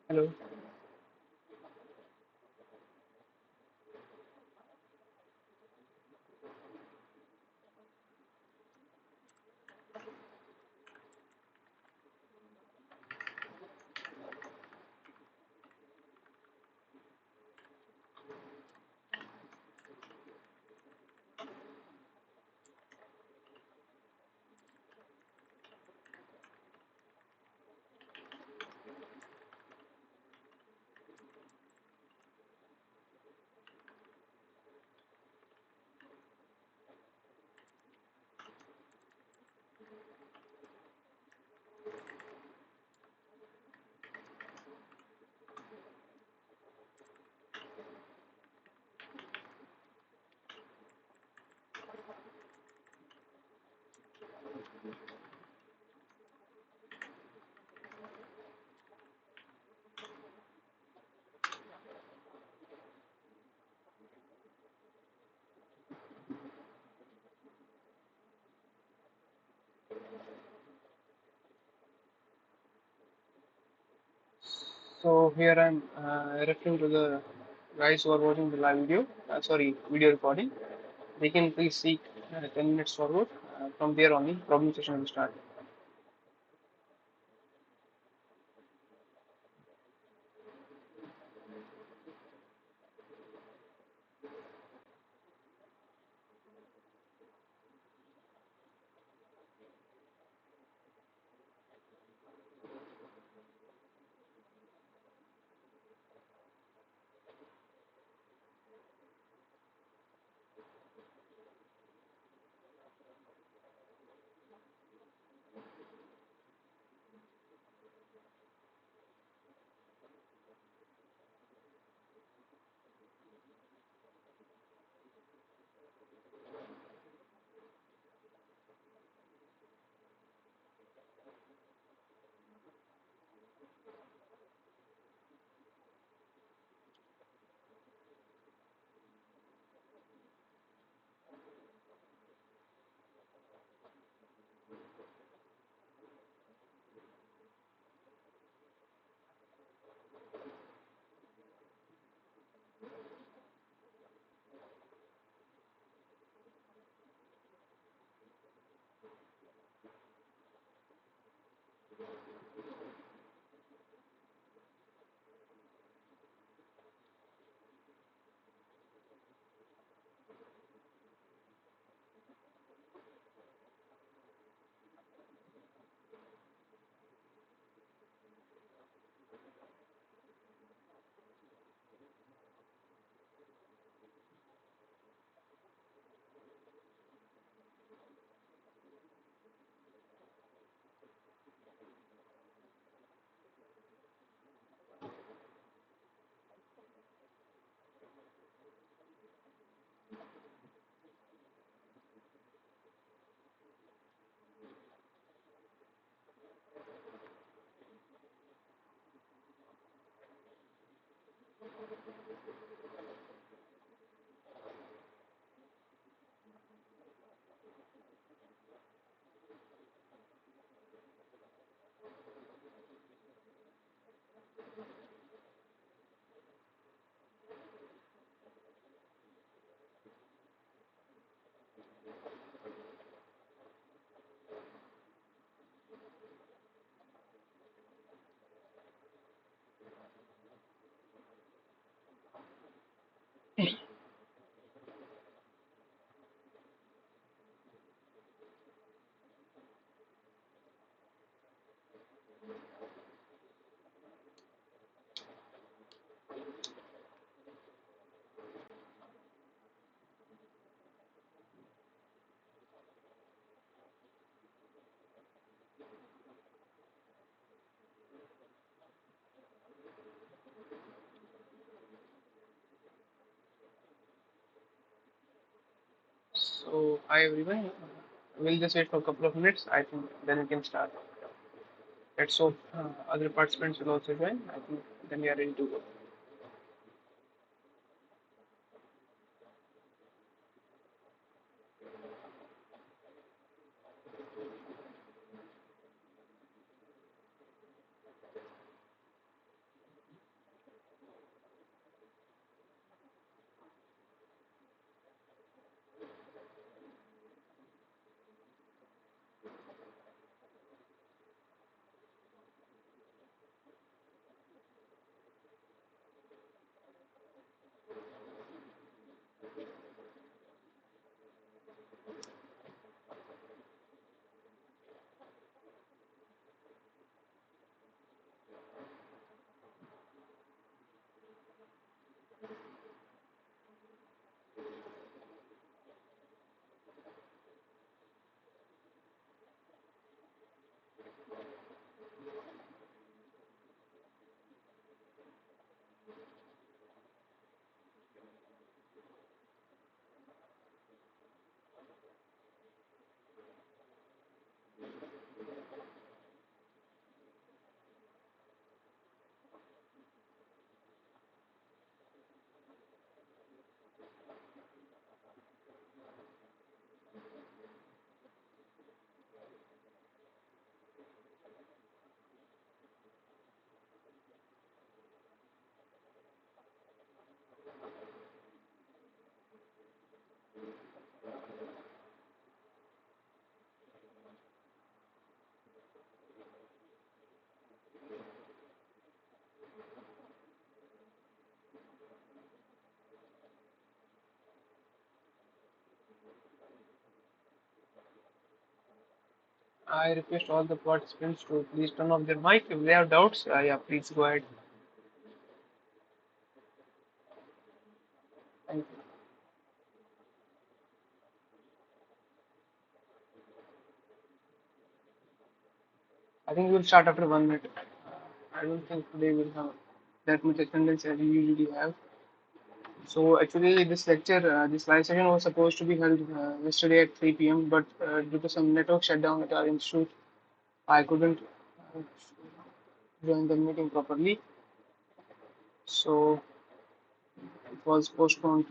Hello. So here I'm referring to the guys who are watching the live video, sorry, video recording. They can please seek 10 minutes forward. From there only, problem session will start. So hi everyone. We'll just wait for a couple of minutes. I think then we can start. Let's hope other participants will also join. I think then we are ready to go. I request all the participants to please turn off their mic if they have doubts. Yeah, please go ahead. Thank you. I think we'll start after 1 minute. I don't think today we'll have that much attendance as we usually have. So actually, this lecture, this live session was supposed to be held yesterday at 3 p.m. But due to some network shutdown at our institute, I couldn't uh, join the meeting properly. So it was postponed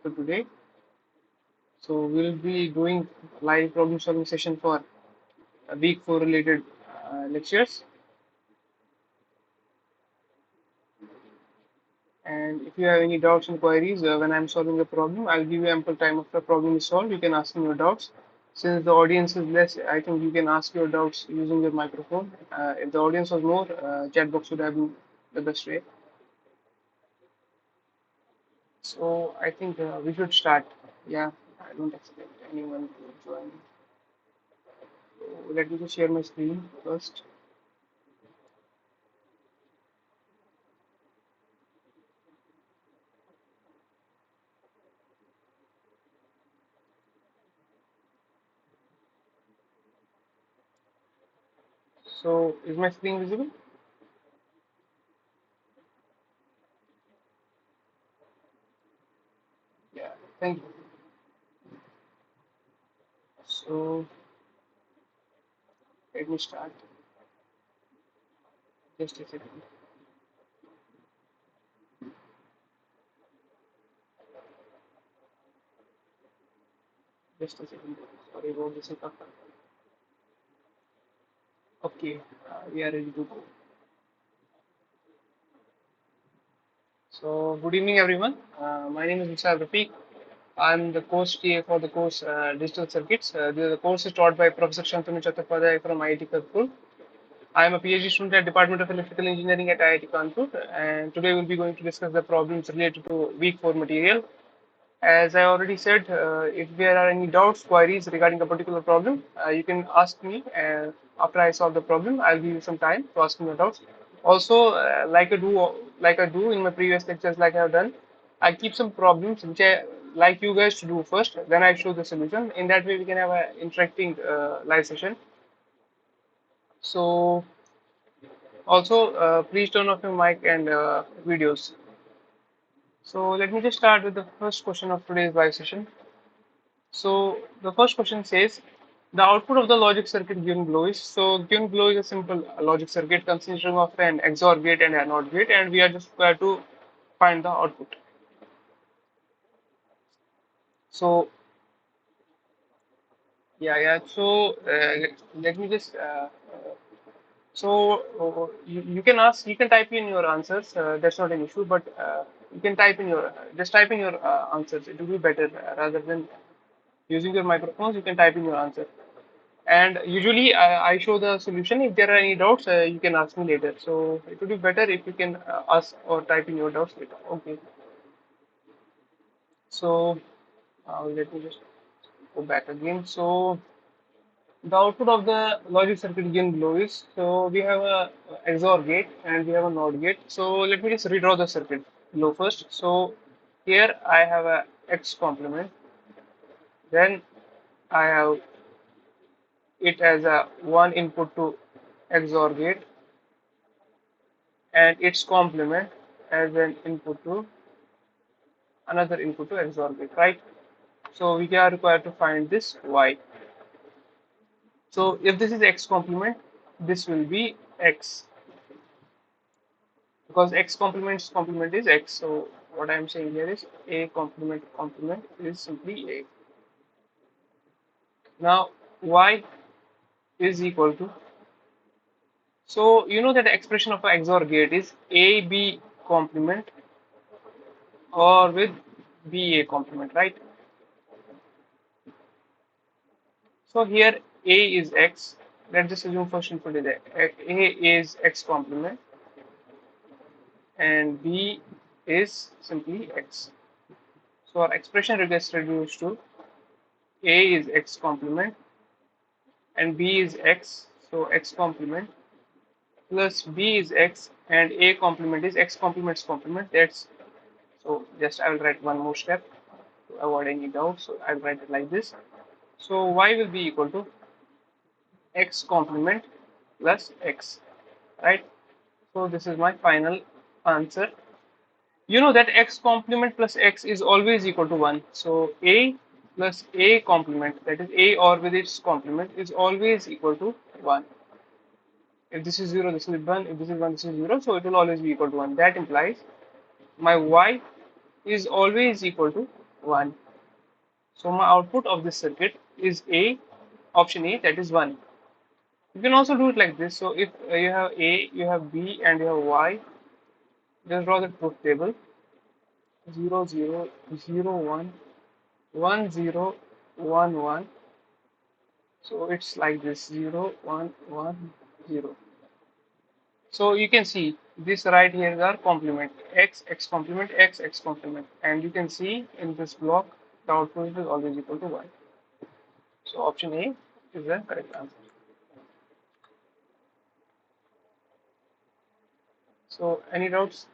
to today. So we'll be doing live problem solving session for week 4 related lectures. And if you have any doubts and queries when I'm solving a problem, I'll give you ample time after the problem is solved. You can ask me your doubts. Since the audience is less, I think you can ask your doubts using your microphone. If the audience was more, chat box would have been the best way. So I think we should start. Yeah, I don't expect anyone to join. So let me just share my screen first. So is my screen visible? Yeah, thank you. So let me start. Just a second. Just a second. Sorry about this hiccup. Okay, we are ready to go. So, good evening, everyone. My name is Mr. Rafiq. I'm the course TA for the course Digital Circuits. The course is taught by Professor Shantanu Chattopadhyay from IIT Kanpur. I am a PhD student at Department of Electrical Engineering at IIT Kanpur, and today we'll be going to discuss the problems related to week 4 material. As I already said, if there are any doubts, queries regarding a particular problem, you can ask me. After I solve the problem, I'll give you some time to ask me your doubts. Also, like I do in my previous lectures, like I have done, I keep some problems which I like you guys to do first. Then I show the solution. In that way, we can have an interacting live session. So, also, please turn off your mic and videos. So let me just start with the first question of today's live session. So the first question says the output of the logic circuit given below is, so given below is a simple logic circuit consisting of an XOR gate and a NOT gate, and we are just required to find the output. So yeah. So let me just you can ask, you can type in your answers. That's not an issue, but you can type in your just type in your answers. It will be better rather than using your microphones. You can type in your answer. And usually I show the solution. If there are any doubts, you can ask me later. So it would be better if you can ask or type in your doubts later. Okay. So let me just go back again. So the output of the logic circuit given below is, so we have a XOR gate and we have a NOT gate. So let me just redraw the circuit below first. So here I have a X complement. Then I have it as a one input to XOR gate and its complement as an input to another input to XOR gate, right? So we are required to find this Y. So if this is X complement, this will be X because X complement is X. So what I am saying here is A complement is simply A. Now Y is equal to, so you know that the expression of an XOR gate is AB complement or with BA complement, right? So here A is X. Let's just assume first input is A is X complement and B is simply X. So our expression gets reduced to A is X complement and b is x, so x complement plus b is x and a complement is x complement's complement. That's so just I will write one more step to avoid any doubt. So I'll write it like this. So y will be equal to x complement plus x, right? So this is my final answer. You know that x complement plus x is always equal to 1. So a plus a complement, that is a or with its complement, is always equal to 1. If this is 0, this is 1. If this is 1, this is 0. So it will always be equal to 1. That implies my y is always equal to 1. So my output of this circuit is A, option A, that is 1. You can also do it like this. So if you have A, you have B, and you have Y, just draw the truth table. 0, 0, 0, 1, 1, 0, 1, 1. So it's like this 0, 1, 1, 0. So you can see this right here are complement x, x complement, x, x complement. And you can see in this block, the output is always equal to 1. So option A is the correct answer. So any doubts?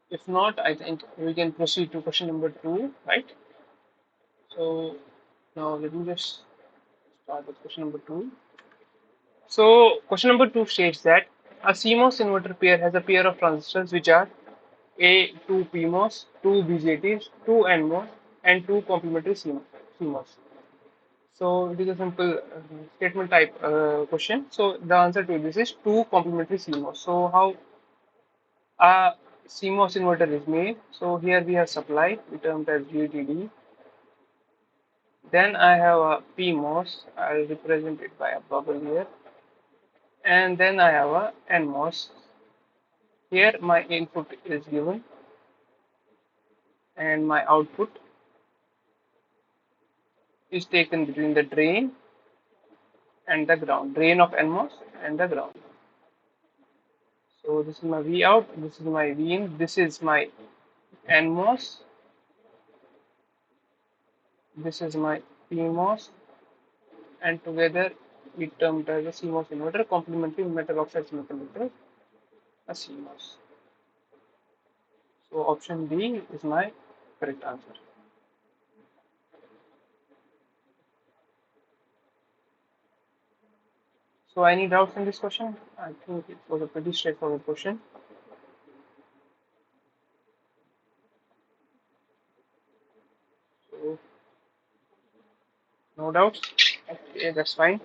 If not, I think we can proceed to question number two, right? So now let me just start with question number two. So question number two states that a CMOS inverter pair has a pair of transistors which are A, two PMOS, two BJTs, two NMOS, and two complementary CMOS. So it is a simple statement type question. So the answer to this is two complementary CMOS. So how a CMOS inverter is made? So here we have supply, we termed as GTD. Then I have a PMOS, I'll represent it by a bubble here. And then I have a NMOS. Here my input is given and my output is taken between the drain and the ground. Drain of NMOS and the ground. So this is my V out, this is my V in, this is my NMOS, this is my PMOS, and together we termed as a CMOS inverter, complementary metal oxide semiconductor, a CMOS. So option B is my correct answer. So any doubts in this question? I think it was a pretty straightforward question. So no doubts. Okay, that's fine.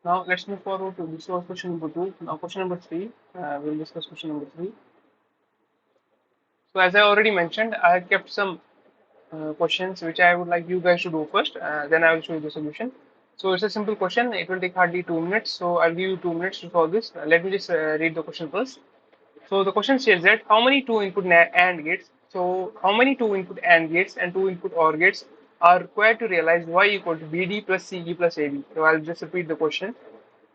Now let's move forward to this was question number two. Now question number three. We'll discuss question number three. So as I already mentioned, I have kept some questions which I would like you guys to do first. Then I will show you the solution. So it's a simple question. It will take hardly 2 minutes. So I'll give you 2 minutes to solve this. Let me just read the question first. So the question says that how many two input AND gates? So how many two input AND gates and two input OR gates are required to realize Y equal to BD plus CE plus AB? So I'll just repeat the question.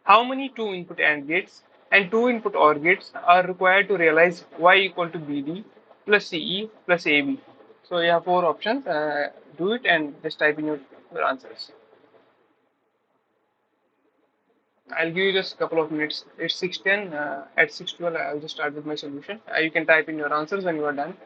How many two input AND gates and two input OR gates are required to realize Y equal to BD plus CE plus AB? So you have four options. Do it and just type in your answers. I'll give you just a couple of minutes. It's 6:10. At 6:12, I'll just start with my solution. You can type in your answers when you are done.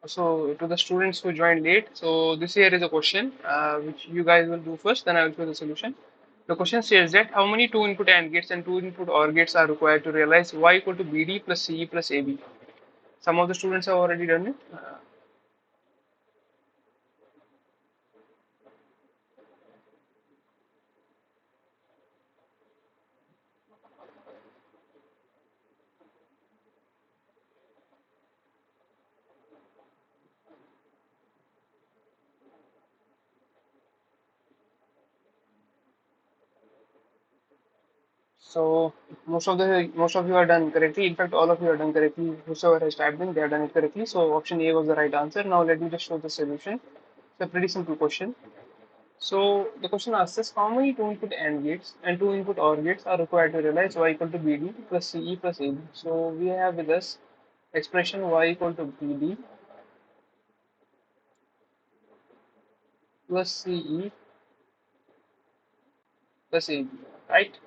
So to the students who joined late, so this here is a question which you guys will do first, then I will show the solution. The question says that how many two input AND gates and two input OR gates are required to realize Y equal to BD plus CE plus AB? Some of the students have already done it. So most of you are done correctly. In fact, all of you are done correctly. Whosoever has typed in, they are done it correctly. So option A was the right answer. Now let me just show the solution. It's a pretty simple question. So the question asks us how many two input AND gates and two input OR gates are required to realize Y equal to BD plus CE plus AB. So we have with us expression Y equal to BD plus CE plus AB, right?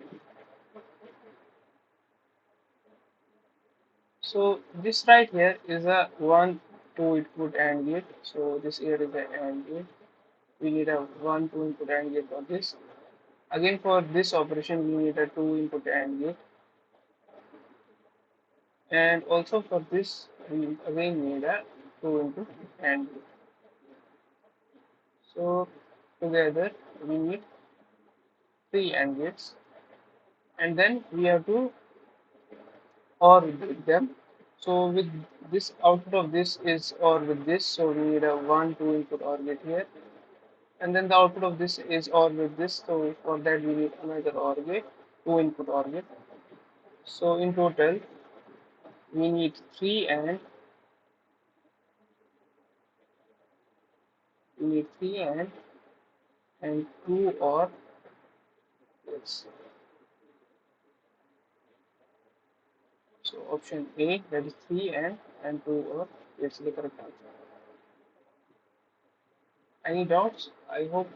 So this right here is a one two input AND gate. So this here is the AND gate. We need a one two input AND gate for this. Again for this operation we need a two input AND gate, and also for this we again need a two input AND gate. So together we need three AND gates, and then we have to OR with them. So with this output of this is OR with this, so we need a one two input OR gate here, and then the output of this is OR with this, so for that we need another OR gate, two input OR gate. So in total we need three and two OR gates. So option A, that is three and two OR gates is the correct answer. Any doubts? I hope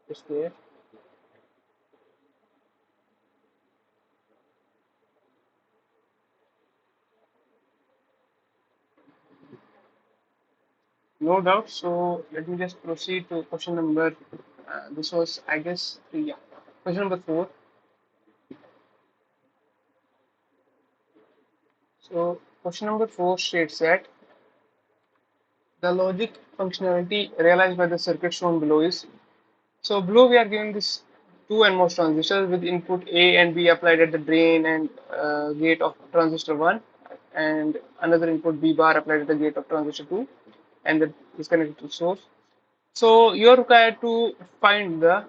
it's clear. No doubt. So let me just proceed to question number. This was, I guess, three. Yeah. Question number 4. So question number 4 states that the logic functionality realized by the circuit shown below is. So below we are given this two NMOS transistors with input A and B applied at the drain and gate of transistor 1, and another input B bar applied at the gate of transistor 2, and that is connected to source. So you are required to find the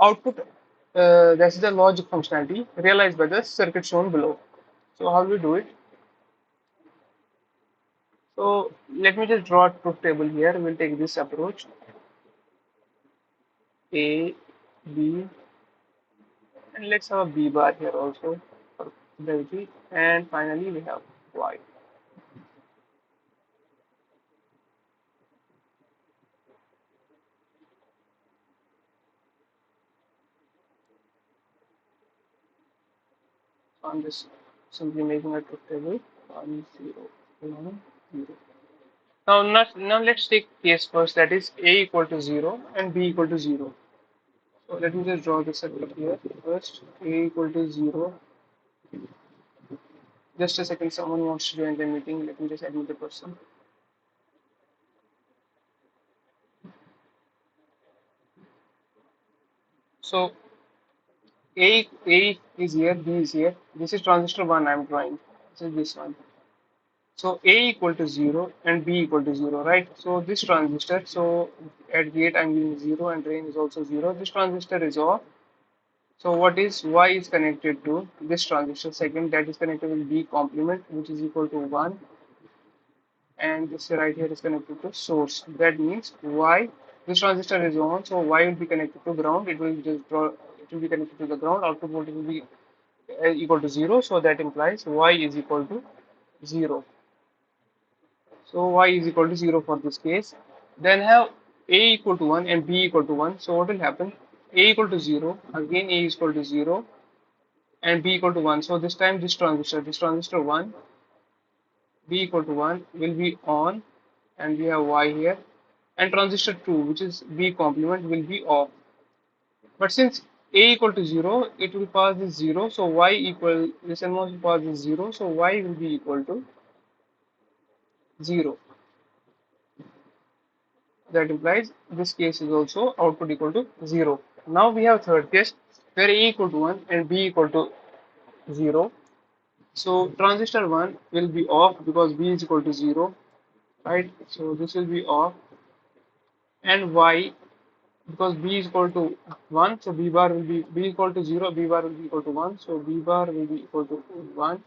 output, that's the logic functionality realized by the circuit shown below. So how do we do it? So let me just draw a truth table here. We'll take this approach: A, B, and let's have a B bar here also for brevity, and finally we have Y. So I'm just simply making a truth table: 1 0 1 0. Now let's take case first, that is A equal to 0 and B equal to 0. So let me just draw the circuit here. First, A equal to 0. Just a second, someone wants to join the meeting. Let me just admit the person. So A is here, B is here. This is transistor 1 I'm drawing. This is this one. So A equal to 0 and B equal to 0, right? So this transistor, so at gate I'm giving 0 and drain is also 0. This transistor is off. So what is Y is connected to this transistor second, that is connected with B complement, which is equal to 1, and this right here is connected to source. That means Y, this transistor is on, so Y will be connected to ground. It will just draw. It will be connected to the ground. Output voltage will be equal to 0. So that implies Y is equal to 0. So Y is equal to 0 for this case. Then have A equal to 1 and B equal to 1. So what will happen? A equal to 0. Again A is equal to 0 and B equal to 1. So this time this transistor 1 B equal to 1 will be on, and we have Y here, and transistor 2, which is B complement, will be off. But since A equal to 0, it will pass this 0, so Y equal, this NMOS will pass this 0, so Y will be equal to 0. That implies this case is also output equal to 0. Now we have third case where A equal to 1 and B equal to 0. So transistor 1 will be off because B is equal to 0, right? So this will be off, and Y, because B is equal to 1, so B bar will be B equal to 0, B bar will be equal to 1, so B bar will be equal to 1,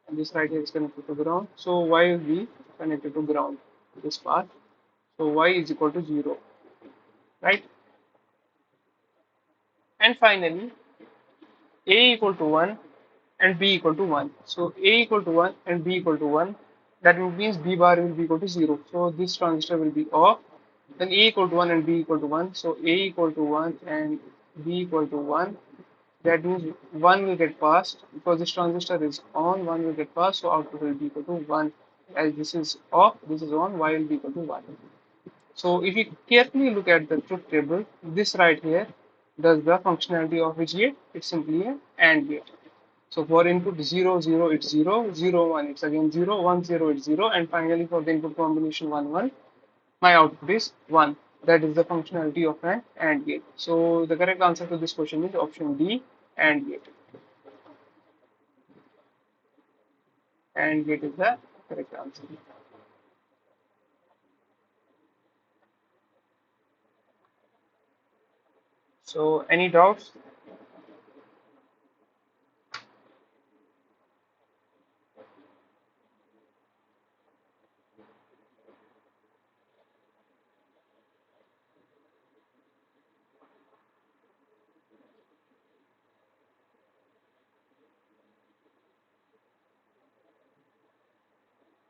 and this right here is connected to ground, so Y will be connected to ground, this part, so Y is equal to 0, right? And finally, A equal to 1 and B equal to 1. So A equal to 1 and B equal to 1. That means B bar will be equal to 0. So this transistor will be off. Then A equal to 1 and B equal to 1. So A equal to 1 and B equal to 1. That means 1 will get passed because this transistor is on. 1 will get passed. So output will be equal to 1. As this is off, this is on. Y will be equal to 1. So if you carefully look at the truth table, this right here does the functionality of which gate? It's simply an AND gate. So for input 0, 0, it's 0, 0, 1, it's again 0, 1, 0, it's 0, and finally for the input combination 1, 1, my output is 1. That is the functionality of an AND gate. So the correct answer to this question is option D, AND gate. AND gate is the correct answer. So any doubts?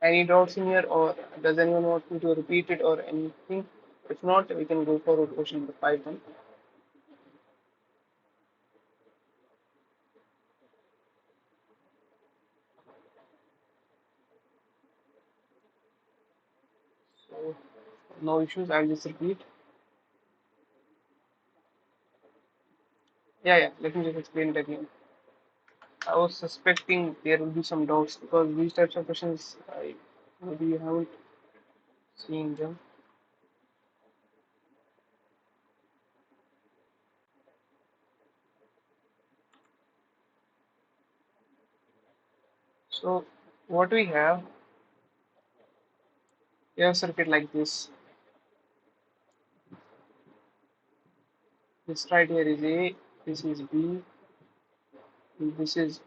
Any doubts in here, or does anyone want me to repeat it or anything? If not, we can go forward to question number 5 then. So no issues, I'll just repeat. Yeah, let me just explain it again. I was suspecting there will be some doubts because these types of questions I maybe you haven't seen them. So what we have a circuit like this. This right here is A, this is B, this is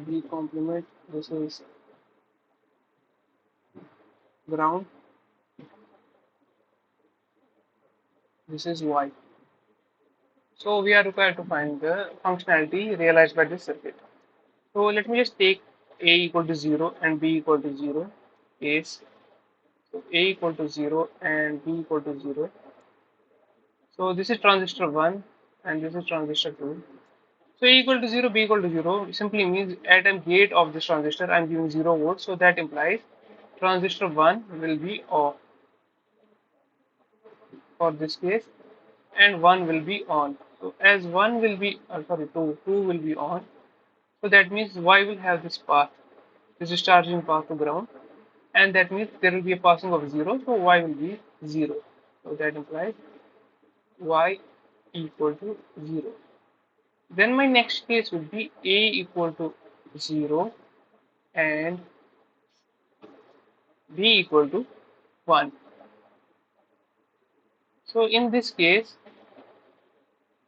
B complement, this is ground, this is Y. So we are required to find the functionality realized by this circuit. So let me just take A equal to 0 and B equal to 0 case. So A equal to 0 and B equal to 0. So this is transistor 1 and this is transistor 2. So A equal to 0, B equal to 0 simply means at a gate of this transistor I am giving 0 volts. So that implies transistor 1 will be off for this case and 1 will be on. So as 1 will be, 2 will be on. So that means Y will have this path. This is charging path to ground. And that means there will be a passing of 0. So Y will be 0. So that implies Y equal to 0. Then my next case would be A equal to 0 and B equal to 1. So in this case,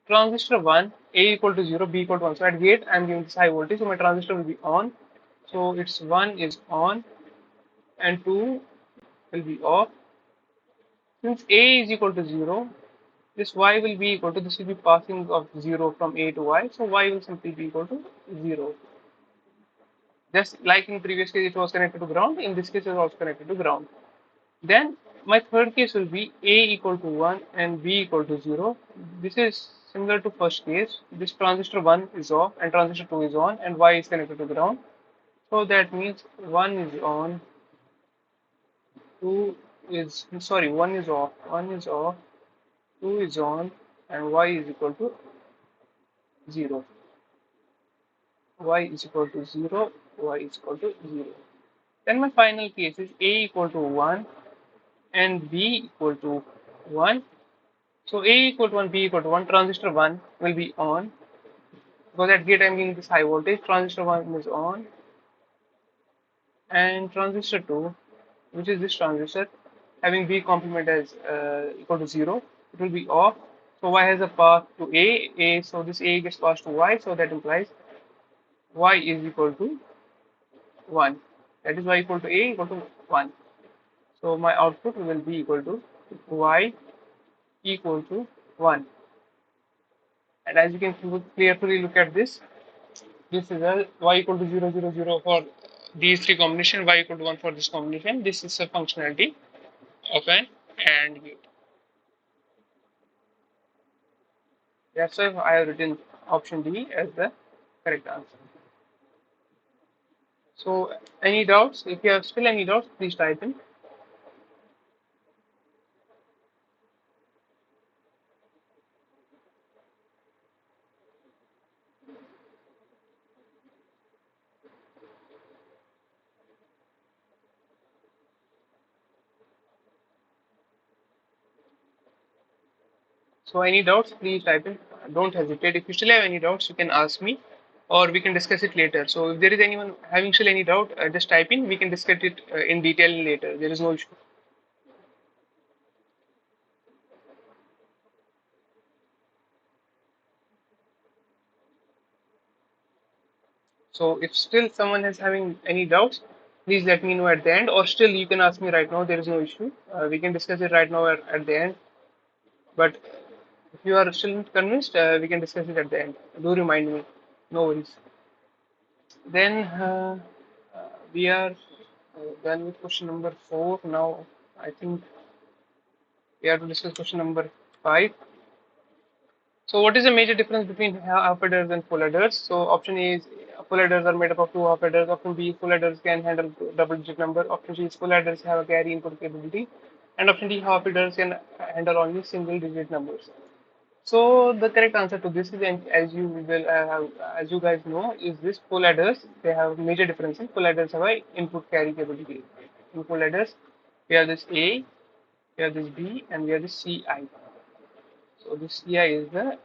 transistor 1, A equal to 0, B equal to 1. So at gate, I am giving this high voltage, so my transistor will be on. So its 1 is on and 2 will be off. Since A is equal to 0, this Y will be equal to, this will be passing of 0 from A to Y. So Y will simply be equal to 0. Just like in previous case, it was connected to ground. In this case, it is also connected to ground. Then my third case will be A equal to 1 and B equal to 0. This is similar to first case, this transistor 1 is off and transistor 2 is on and Y is connected to ground. So that means 1 is on, 2 is, sorry, 1 is off, 2 is on, and Y is equal to 0. Y is equal to 0, Y is equal to 0. Then my final case is A equal to 1 and B equal to 1. So A equal to 1, B equal to 1, transistor 1 will be on because at gate I'm getting this high voltage, transistor 1 is on, and transistor 2, which is this transistor, having B complement as equal to 0, it will be off. So Y has a path to A, so this A gets passed to Y, so that implies Y is equal to 1. That is Y equal to A equal to 1. So my output will be equal to Y equal to 1. And as you can clearly look at this, this is a Y equal to 0, 0, 0 for these three combination, Y equal to 1 for this combination. This is a functionality of an AND gate. That's why I have written option D as the correct answer. So any doubts? If you have still any doubts, please type in. So any doubts, please type in. Don't hesitate. If you still have any doubts, you can ask me or we can discuss it later. So if there is anyone having still any doubt, just type in. We can discuss it in detail later. There is no issue. So if still someone is having any doubts, please let me know at the end, or still you can ask me right now. There is no issue. We can discuss it right now at the end. But if you are still not convinced, we can discuss it at the end. Do remind me. No worries. Then we are done with question number 4. Now I think we have to discuss question number 5. So what is the major difference between half adders and full adders? So option A is full adders are made up of two half adders. Option B, full adders can handle double digit number. Option C is full adders have a carry input capability. And option D, half adders can handle only single digit numbers. So the correct answer to this is, and as you will have, as you guys know, is this full adders. They have major differences. Full adders have a input carry capability. In full adders, we have this A, we have this B, and we have this CI. So this CI is the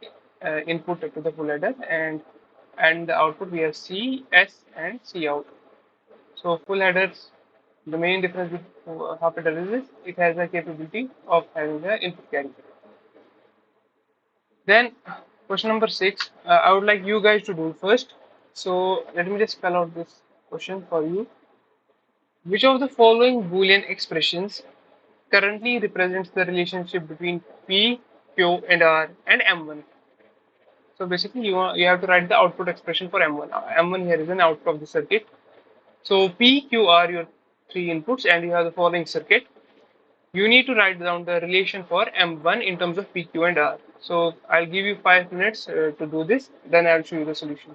input to the full adder, and the output we have C, S, and C out. So full adders, the main difference with half adder is it has a capability of having the input carry. Then question number 6, I would like you guys to do first. So let me just spell out this question for you. Which of the following Boolean expressions currently represents the relationship between P, Q, and R and M1? So basically, you have to write the output expression for M1. M1 here is an output of the circuit. So P, Q are your three inputs, and you have the following circuit. You need to write down the relation for M1 in terms of P, Q, and R. So I'll give you 5 minutes to do this. Then I'll show you the solution.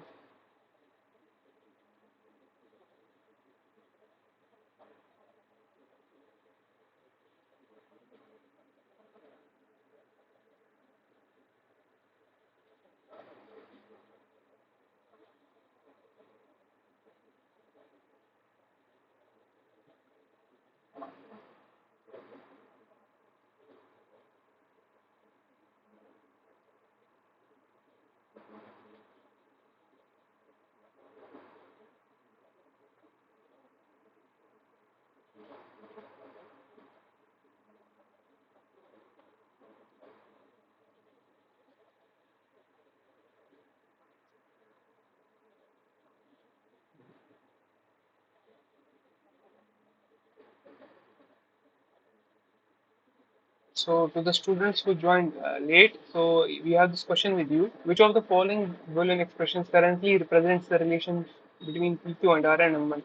So to the students who joined late, so we have this question with you. Which of the following Boolean expressions currently represents the relation between PQ and R and M1?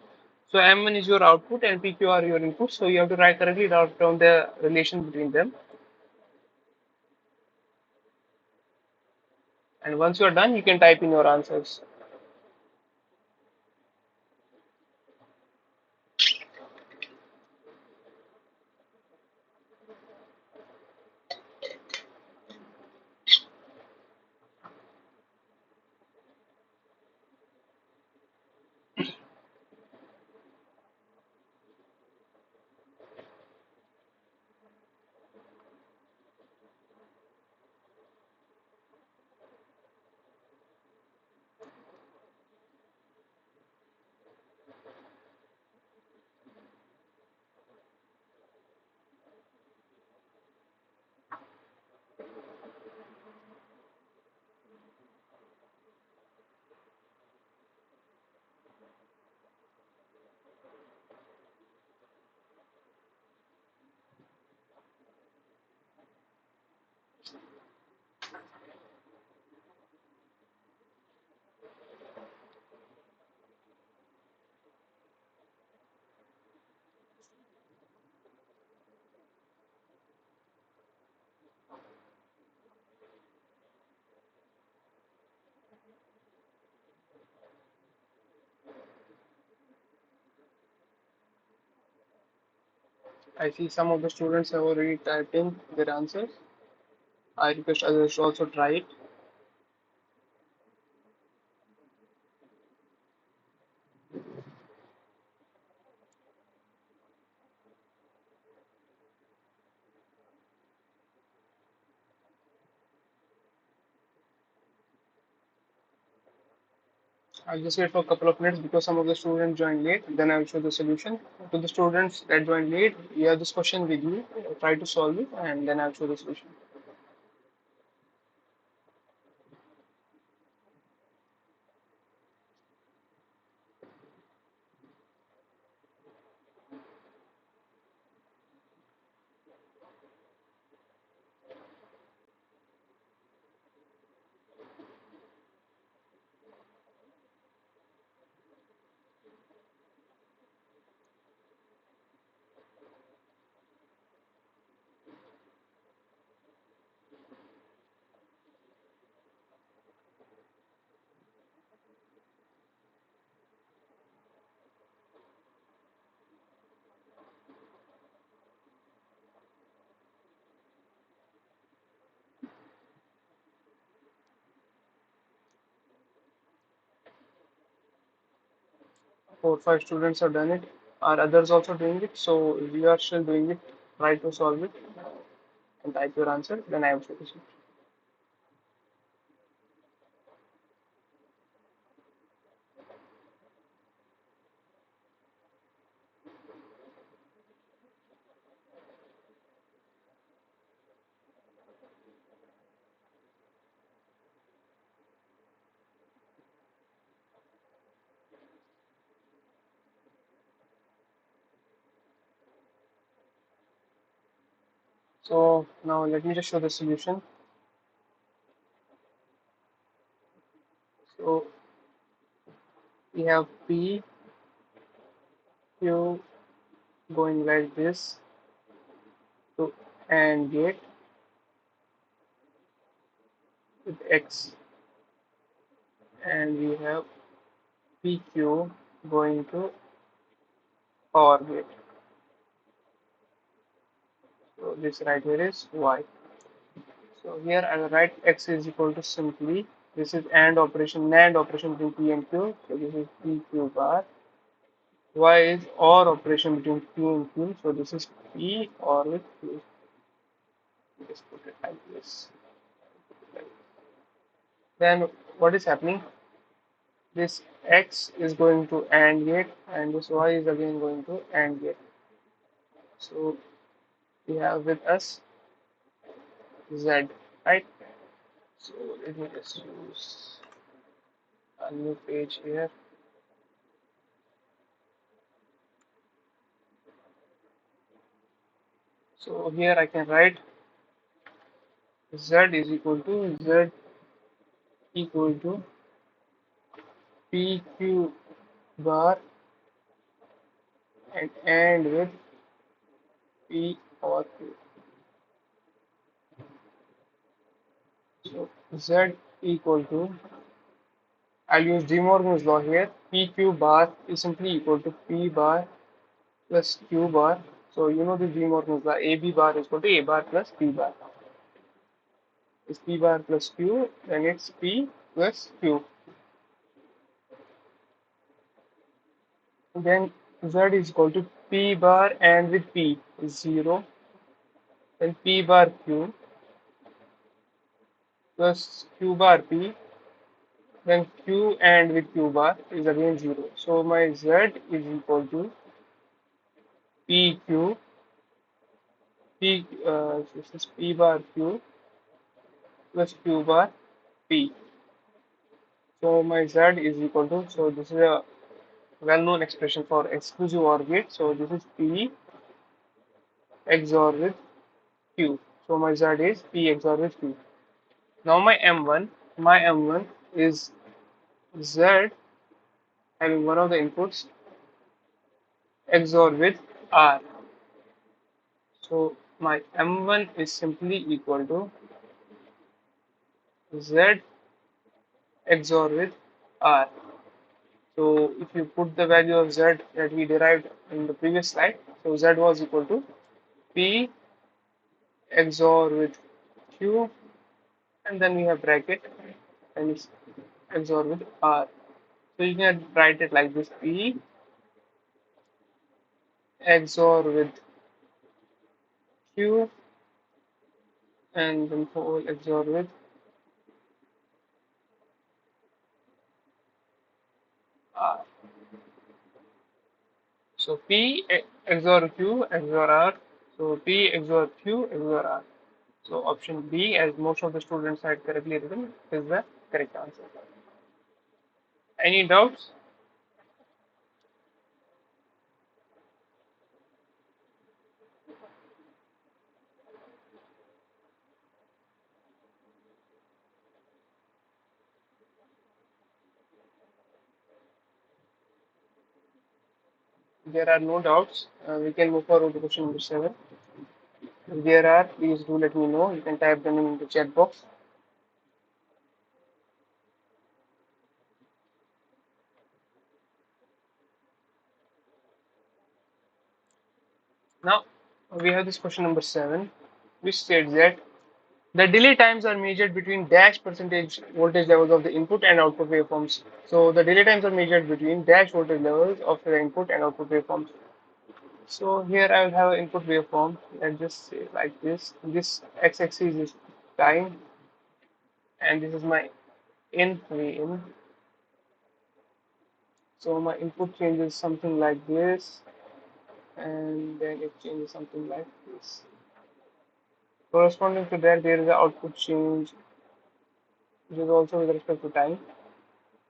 So M1 is your output and PQ are your input. So you have to write correctly write down the relation between them. And once you're done, you can type in your answers. I see some of the students have already typed in their answers. I request others to also try it. I'll just wait for a couple of minutes because some of the students joined late. Then I'll show the solution. To the students that joined late, you have this question with you. Try to solve it, and then I'll show the solution. Four, five students have done it. Are others also doing it? So if you are still doing it, try to solve it and type your answer. Then I will show the solution. So now let me just show the solution. So we have P, Q going like this to AND gate with X, and we have PQ going to OR gate. So this right here is Y. So here I will write X is equal to simply this is AND operation, NAND operation between P and Q. So this is PQ bar. Y is OR operation between P and Q. So this is P OR with Q. Just put it like this. Then what is happening? This X is going to AND gate and this Y is again going to AND gate. So we have with us Z, right? So let me just use a new page here. So here I can write Z is equal to Z equal to PQ bar and AND with P or Q. So Z equal to, I'll use De Morgan's law here. PQ bar is simply equal to P bar plus Q bar. So you know the De Morgan's law. AB bar is equal to A bar plus P bar. It's P bar plus Q, then it's P plus Q. Then Z is equal to P bar and with P is 0. Then P bar Q plus Q bar P. Then Q and with Q bar is again 0. So my Z is equal to PQ, this is P bar Q plus Q bar P. So my Z is equal to, so this is a well-known expression for exclusive OR gate. So this is P XOR with Q. So my Z is P XOR with Q. Now my M1 is Z having one of the inputs XOR with R. So my M1 is simply equal to Z XOR with R. So if you put the value of Z that we derived in the previous slide, so Z was equal to P XOR with Q, and then we have bracket and it's XOR with R. So you can write it like this: P XOR with Q, and then for XOR with R. So P XOR Q XOR R. So P XOR Q XOR R. So option B, as most of the students had correctly written, is the correct answer. Any doubts? There are no doubts. We can move forward to question number 7. If there are, please do let me know. You can type them in the chat box. Now, we have this question number 7, which states that the delay times are measured between dash percentage voltage levels of the input and output waveforms. So the delay times are measured between dash voltage levels of the input and output waveforms. So here I will have an input waveform. Let's just say like this. This x-axis is time, and this is my in way in. So my input changes something like this, and then it changes something like this. Corresponding to that, there is an output change, which is also with respect to time.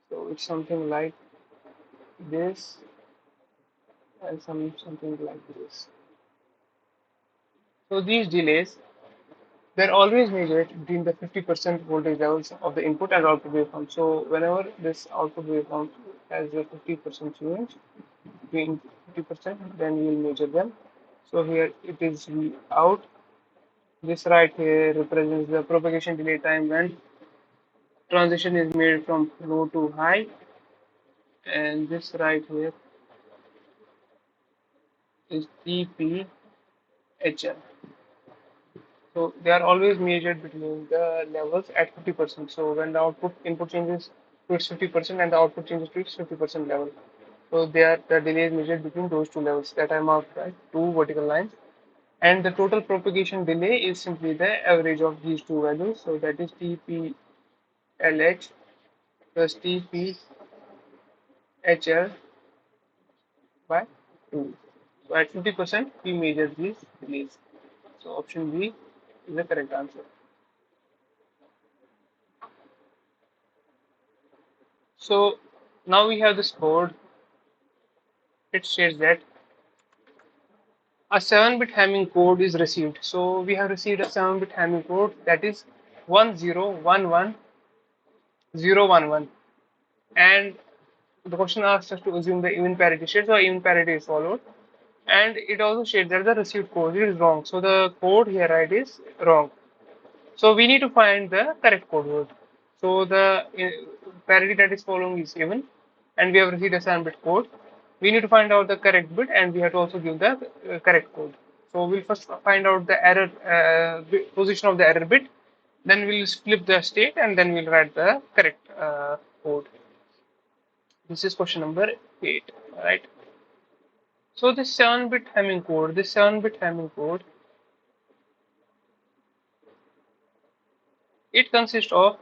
So it's something like this and something like this. So these delays, they're always measured between the 50% voltage levels of the input and output waveform. So whenever this output waveform has a 50% change between 50%, then we will measure them. So here it is V out. This right here represents the propagation delay time when transition is made from low to high, and this right here is TPHL. So they are always measured between the levels at 50%. So when the output input changes to its 50% and the output changes to its 50% level, so the delay is measured between those two levels that I marked, right, two vertical lines. And the total propagation delay is simply the average of these two values. So that is TPLH plus TPHL by 2. So at 50%, we measure these delays. So option B is the correct answer. So now we have this code. It says that a 7-bit Hamming code is received. So we have received a 7-bit Hamming code, that is 1011011, and the question asks us to assume the even parity state. So even parity is followed, and it also states that the received code is wrong. So the code here right is wrong. So we need to find the correct code word. So the parity that is following is even, and we have received a 7-bit code. We need to find out the correct bit, and we have to also give the correct code. So we'll first find out the error position of the error bit, then we'll flip the state, and then we'll write the correct code. This is question number 8, right? So this 7-bit Hamming code, it consists of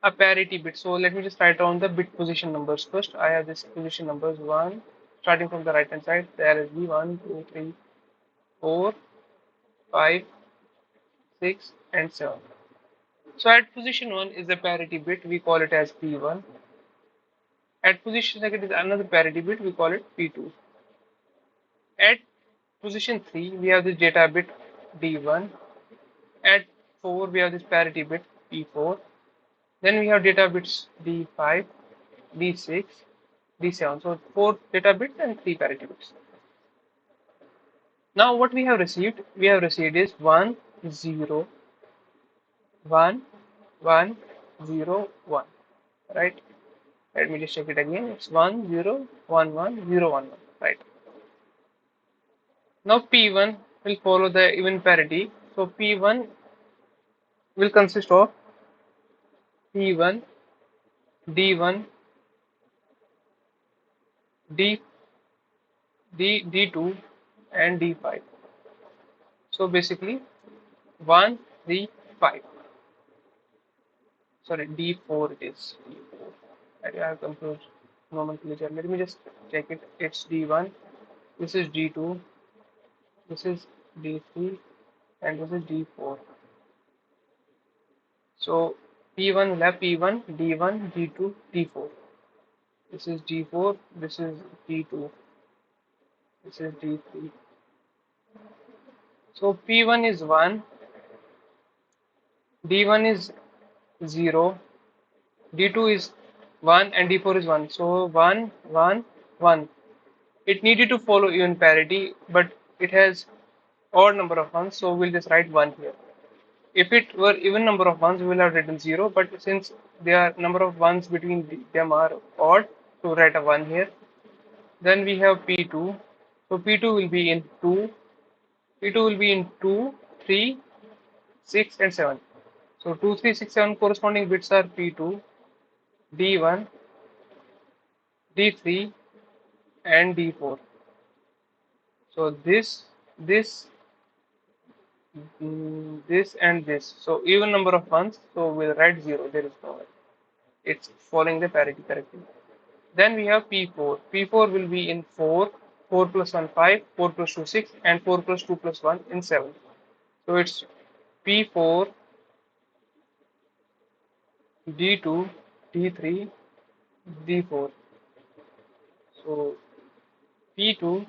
a parity bit. So let me just write down the bit position numbers first. I have this position numbers 1, starting from the right hand side. There is B 1, 2, 3, 4, 5, 6, and 7. So at position 1 is the parity bit. We call it as P1. At position second is another parity bit. We call it P2. At position 3 we have this data bit D1. At 4 we have this parity bit P4. Then we have data bits D5, D6, D7. So 4 data bits and 3 parity bits. Now what we have received? We have received is 1, 0, 1, 1, 0, 1. Right? Let me just check it again. It's 1, 0, 1, 1, 0, 1, 1. Right. Now P1 will follow the even parity. So P1 will consist of P1, D1, D, D2, and D5. So basically 1, 3, 5. Sorry, D4 it is. D4. I have confused nomenclature. Let me just check it. It's D1. This is D2. This is D3, and this is D4. So P1 will have P1, D1, D2, D4. This is D4. This is D2. This is D3. So P1 is 1, D1 is 0, D2 is 1, and D4 is 1. So 1, 1, 1. It needed to follow even parity, but it has odd number of ones, so we'll just write 1 here. If it were even number of ones, we will have written 0, but since their number of ones between them are odd, so write a 1 here. Then we have P2. So P2 will be in 2. P2 will be in 2, 3, 6, and 7. So 2, 3, 6, 7 corresponding bits are P2, D1, D3, and D4. So this, this, and this. So even number of ones. So we'll write 0. There is no way. It's following the parity correctly. Then we have P4. P4 will be in 4, 4 plus 1, 5, 4 plus 2, 6, and 4 plus 2 plus 1 in 7. So it's P4, D2, D3, D4. So P2,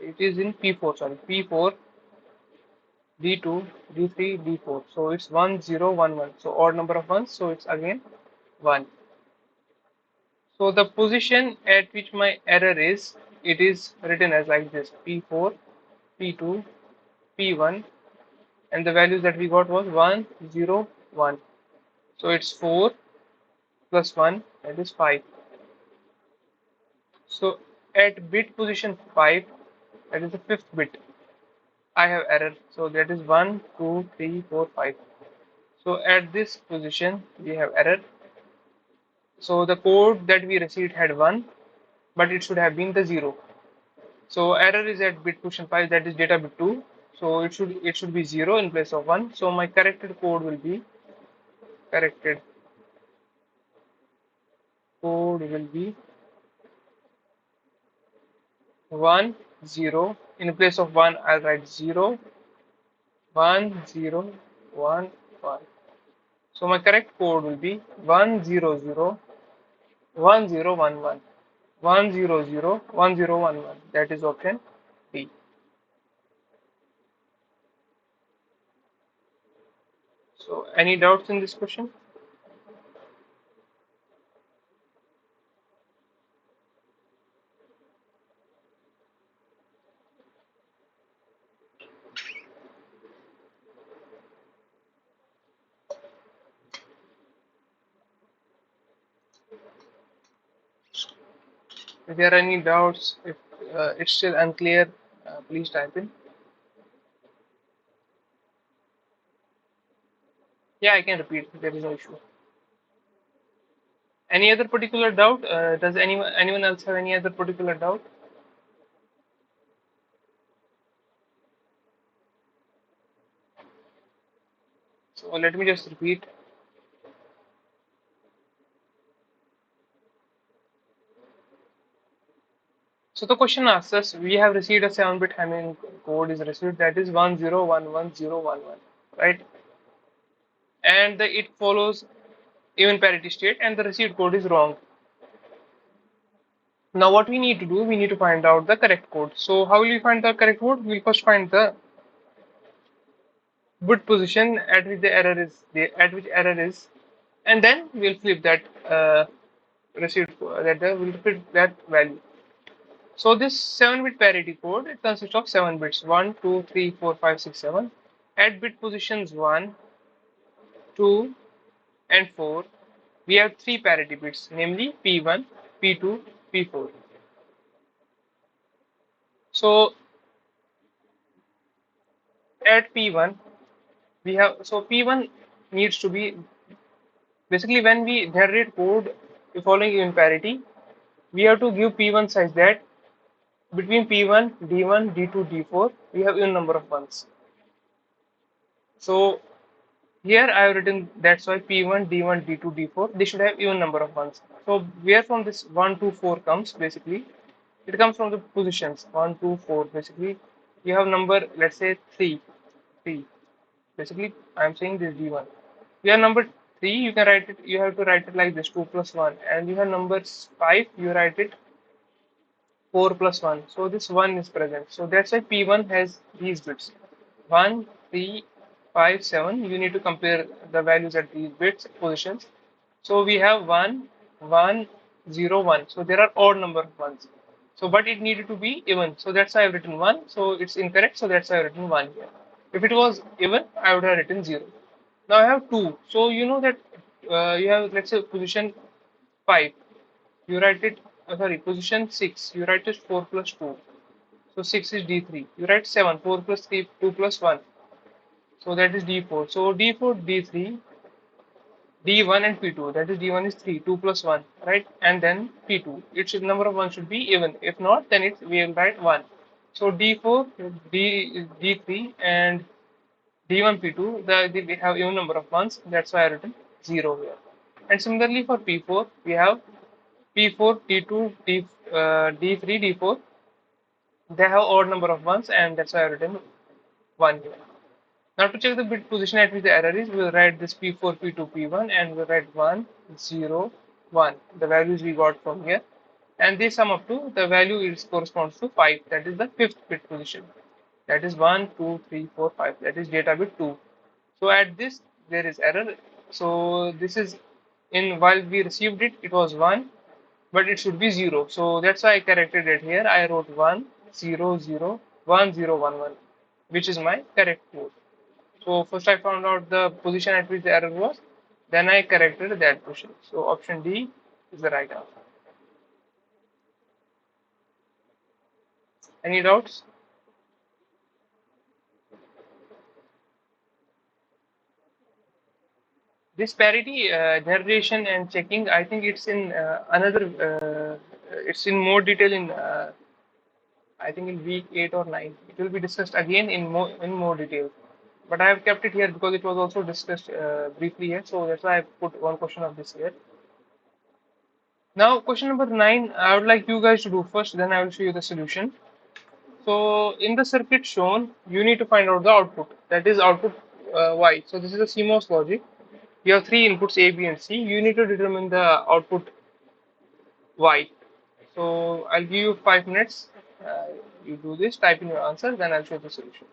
it is in P4, sorry, P4, D2, D3, D4. So it's 1, 0, 1, 1. So odd number of ones, so it's again 1. So the position at which my error is, it is written as like this: P4, P2, P1, and the values that we got was 1, 0, 1. So it's 4 plus 1, that is 5. So at bit position 5, that is the fifth bit, I have error. So that is 1, 2, 3, 4, 5. So at this position, we have error. So the code that we received had 1, but it should have been the 0. So error is at bit position 5, that is data bit 2. So it should be 0 in place of 1. So my corrected code will be 1, 0. In place of 1, I'll write 0, 1, 0, 1, 1. So my correct code will be 1, 0, 0, 1, 0, 1, 1. 1, 0, 0, 1, 0, 1, 1. That is option B. So any doubts in this question? If there are any doubts, if it's still unclear, please type in. Yeah, I can repeat. There is no issue. Any other particular doubt? Does anyone else have any other particular doubt? So let me just repeat. So the question asks us, we have received a 7-bit Hamming code is received, that is 10111011, right? And it follows even parity state, and the received code is wrong. Now what we need to do, we need to find out the correct code. So how will we find the correct code? We'll first find the bit position at which the error is, and then we'll flip that received we'll flip that value. So this 7-bit parity code, it consists of 7 bits, 1, 2, 3, 4, 5, 6, 7. At bit positions 1, 2, and 4, we have 3 parity bits, namely P1, P2, P4. So at P1, P1 needs to be, basically when we generate code following even parity, we have to give P1 such that between P1, D1, D2, D4, we have even number of ones. So here I have written, that's why P1, D1, D2, D4, they should have even number of ones. So where from this 1, 2, 4 comes, basically, it comes from the positions 1, 2, 4. Basically, you have number, let's say 3. Basically, I am saying this D1. You have number 3, you can write it, you have to write it like this, 2 plus 1. And you have number 5, you write it 4 plus 1. So this 1 is present. So that's why P1 has these bits. 1, 3, 5, 7. You need to compare the values at these bits positions. So we have 1, 1, 0, 1. So there are odd number of ones. So but it needed to be even. So that's why I've written 1. So it's incorrect. So that's why I've written 1 here. If it was even, I would have written 0. Now I have 2. So you know that you have, let's say, position 5. You write it, position 6. You write it 4 plus 2. So 6 is D3. You write 7. 4 plus 3, 2 plus 1. So that is D4. So D4, D3, D1 and P2. That is D1 is 3, 2 plus 1, right? And then P2. Its number of 1 should be even. If not, then we will write 1. So D4, D3, and D1, P2, we have even number of ones. That's why I written 0 here. And similarly for P4, we have P4, T2, D3, D4. They have odd number of ones, and that's why I written 1 here. Now to check the bit position at which the error is, we'll write this P4, P2, P1, and we'll write 1, 0, 1, the values we got from here. And they sum up to the value is corresponds to 5, that is the 5th bit position. That is 1, 2, 3, 4, 5, that is data bit 2. So at this, there is error. So this is while we received it, it was 1, but it should be 0. So that's why I corrected it here. I wrote 1, 0, 0, 1, 0, 1, 1, which is my correct code. So first I found out the position at which the error was, then I corrected that position. So option D is the right answer. Any doubts? This parity generation and checking, I think it's in it's in more detail in I think in week 8 or 9. It will be discussed again in more detail. But I have kept it here because it was also discussed briefly here. So that's why I put one question of this here. Now question number 9, I would like you guys to do first, then I will show you the solution. So in the circuit shown, you need to find out the output. That is output Y. So this is a CMOS logic. You have 3 inputs A, B, and C. You need to determine the output Y. So I'll give you 5 minutes. You do this, type in your answer, then I'll show the solution.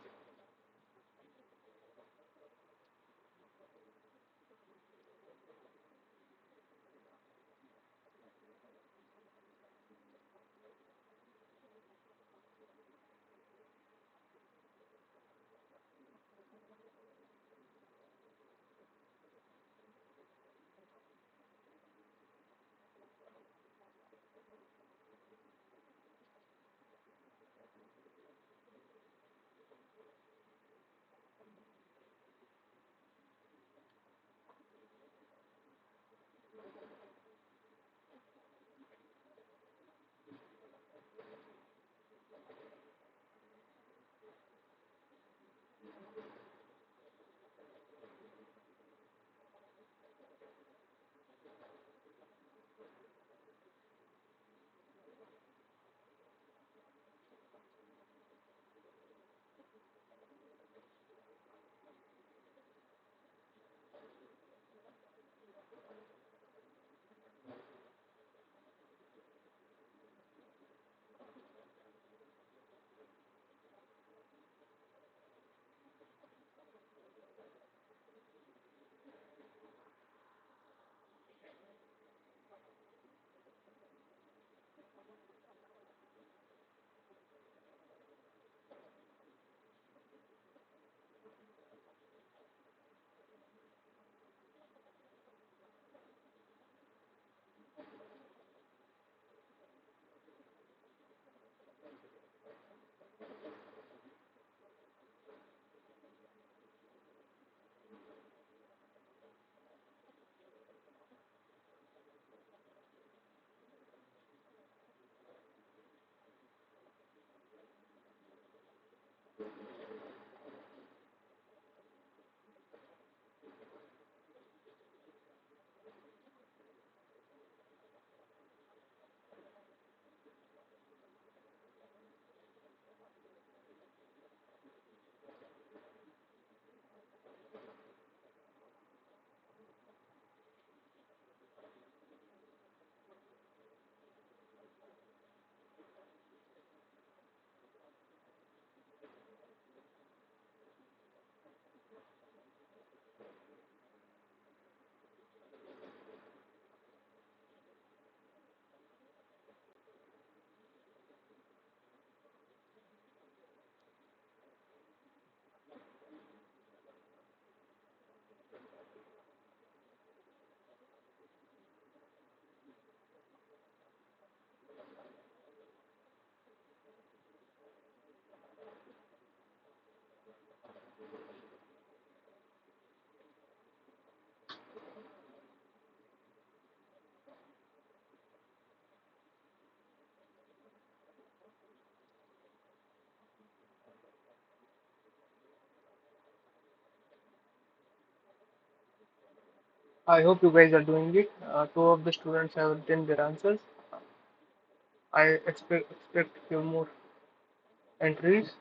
I hope you guys are doing it. Two of the students have written their answers. I expect few more entries.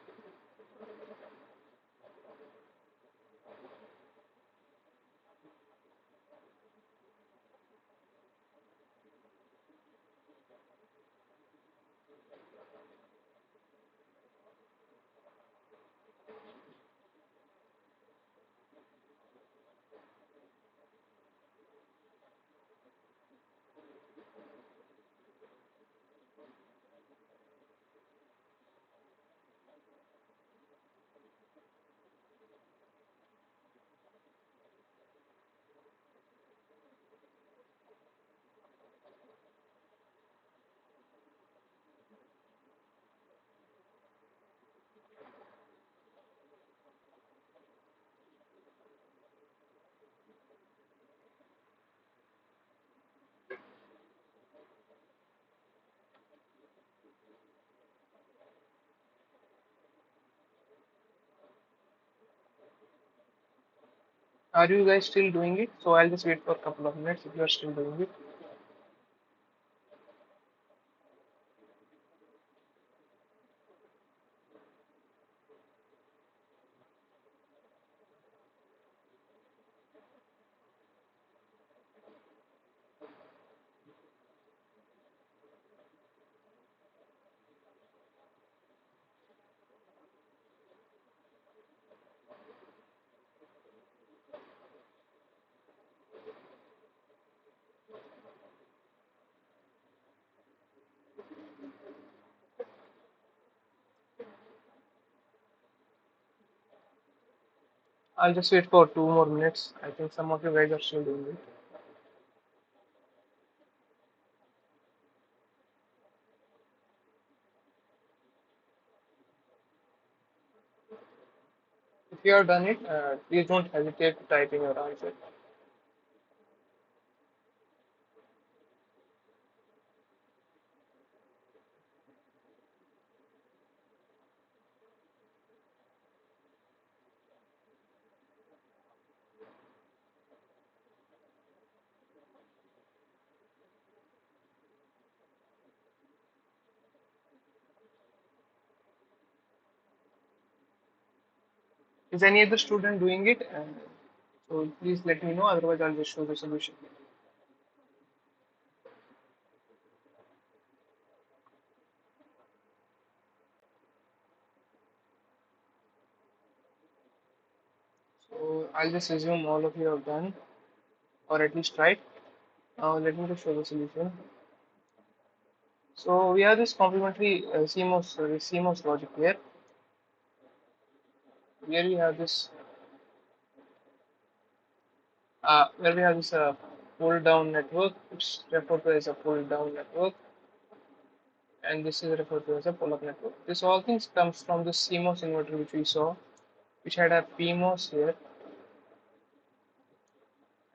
Are you guys still doing it? So I'll just wait for a couple of minutes if you are still doing it. I'll just wait for 2 more minutes. I think some of you guys are still doing it. If you have done it, please don't hesitate to type in your answer. Is any other student doing it? So please let me know, otherwise I'll just show the solution. So I'll just assume all of you have done, or at least tried. Now let me just show the solution. So we have this complementary CMOS logic here. Here we have this where we have this pull down network, which is referred to as a pull down network, and this is referred to as a pull up network. This all things comes from the CMOS inverter which we saw, which had a PMOS here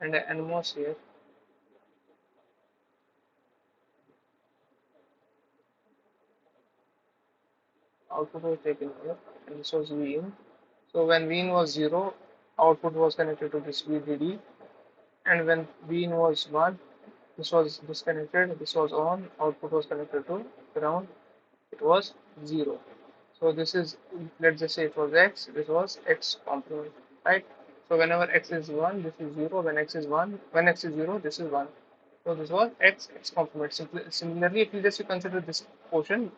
and a NMOS here. Output was taken here, and this was Vin. So when Vin was 0, output was connected to this VDD, and when Vin was 1, this was disconnected, this was on, output was connected to ground, it was 0. So this is, let's just say it was x, this was x complement, right? So whenever x is 1, this is 0, when x is 1, when x is 0, this is 1. So this was x complement. Similarly, if you just consider this portion,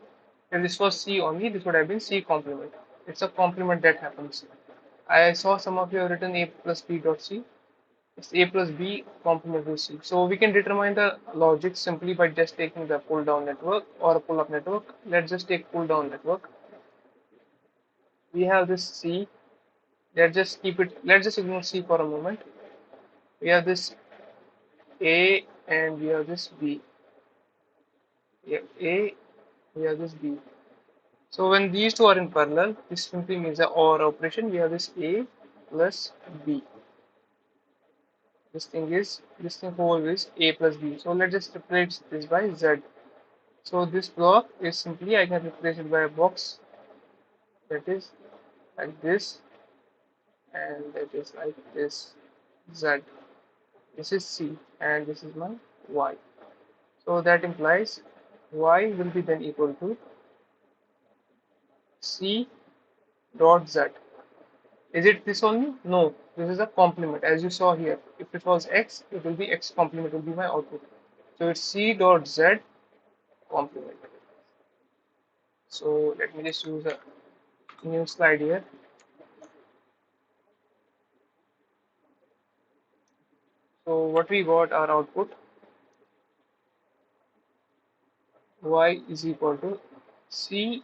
if this was C only, this would have been C complement. It's a complement that happens. I saw some of you have written A plus B dot C. It's A plus B complement to C. So we can determine the logic simply by just taking the pull down network or a pull up network. Let's just take pull down network. We have this C. Let's just ignore C for a moment. We have this A and we have this B. We have A, we have this B. So when these two are in parallel, this simply means the OR operation. We have this A plus B. This thing whole is A plus B. So let's just replace this by Z. So this block is simply, I can replace it by a box that is like this, and that is like this Z. This is C and this is my Y. So that implies Y will be then equal to C dot Z. Is it this only? No, this is a complement as you saw here. If it was X, it will be X complement will be my output. So it's C dot Z complement. So let me just use a new slide here. So what we got our output Y is equal to C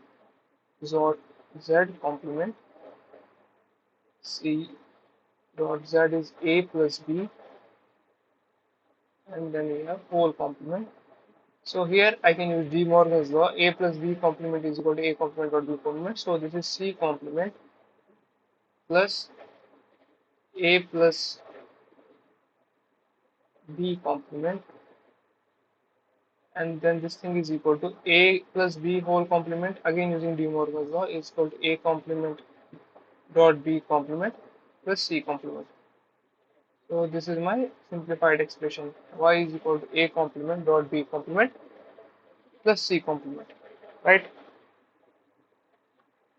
dot Z complement. C dot Z is A plus B, and then we have whole complement. So here I can use De Morgan's law. A plus B complement is equal to A complement dot B complement. So this is C complement plus A plus B complement, and then this thing is equal to A plus B whole complement, again using De Morgan's law, is equal to A complement dot B complement plus C complement. So this is my simplified expression. Y is equal to A complement dot B complement plus C complement, right?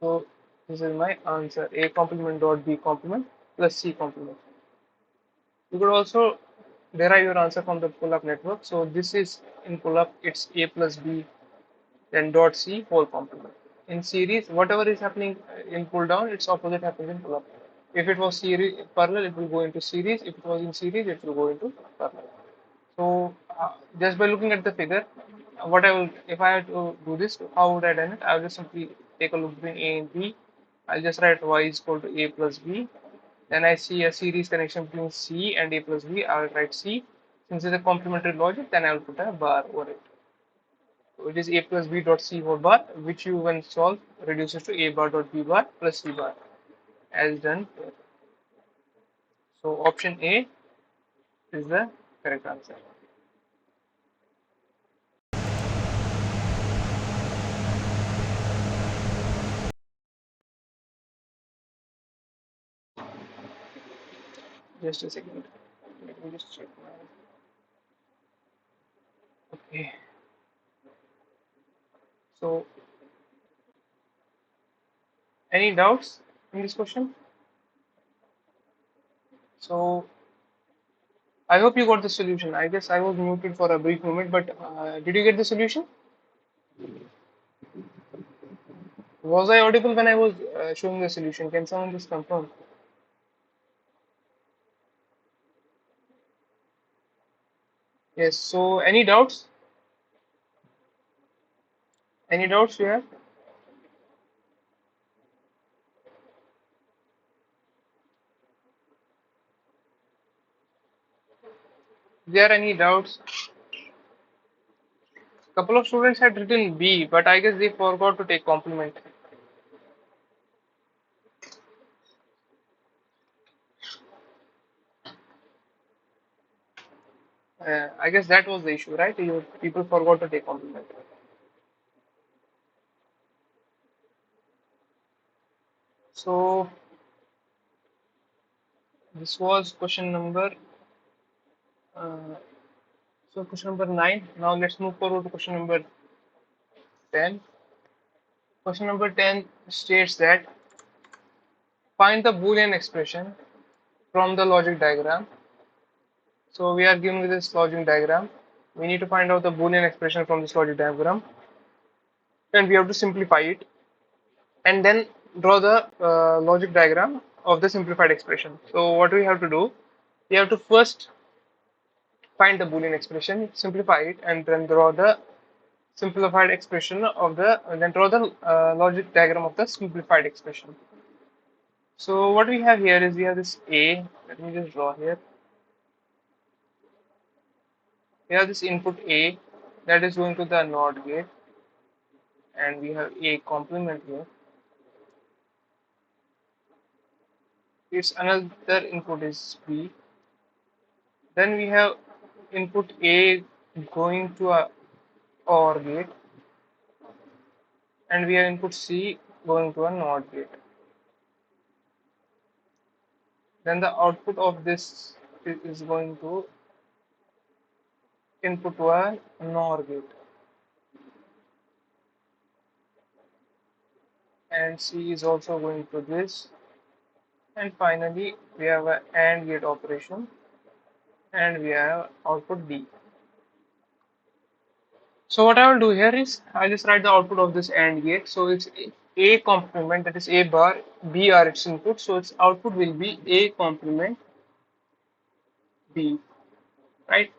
So this is my answer: A complement dot B complement plus C complement. You could also derive your answer from the pull-up network. So this is in pull-up, it's A plus B, then dot C whole complement. In series, whatever is happening in pull down, its opposite happens in pull-up. If it was series parallel, it will go into series. If it was in series, it will go into parallel. So just by looking at the figure, what I will, if I had to do this, how would I done it? I will just simply take a look between A and B. I'll just write Y is equal to A plus B. Then I see a series connection between C and A plus B. I will write C. Since it's a complementary logic, then I will put a bar over it. So it is A plus B dot C whole bar, which you when solve reduces to A bar dot B bar plus C bar, as done here. So option A is the correct answer. Just a second. Let me just check my. Okay. So, any doubts in this question? So, I hope you got the solution. I guess I was muted for a brief moment, but did you get the solution? Was I audible when I was showing the solution? Can someone just confirm? Yes. So, any doubts? Any doubts you have? If there are any doubts? Couple of students had written B, but I guess they forgot to take complement. I guess that was the issue, right? People forgot to take complement. So this was question number. Uh, so question number 9. Now let's move forward to question number 10. Question number 10 states that find the Boolean expression from the logic diagram. So we are given this logic diagram. We need to find out the Boolean expression from this logic diagram, and we have to simplify it and then draw the logic diagram of the simplified expression. So what we have to do, we have to first find the Boolean expression, simplify it, and then draw the simplified expression of the, and then draw the logic diagram of the simplified expression. So what we have here is we have this A. Let me just draw here. We have this input A that is going to the NOT gate, and we have A complement here. Its another input is B. Then we have input A going to a OR gate, and we have input C going to a NOT gate. Then the output of this is going to input to a NOR gate, and C is also going to this, and finally we have a AND gate operation, and we have output D. So what I will do here is I'll just write the output of this AND gate. So it's A complement, that is A bar, B are its input. So its output will be A complement B, right?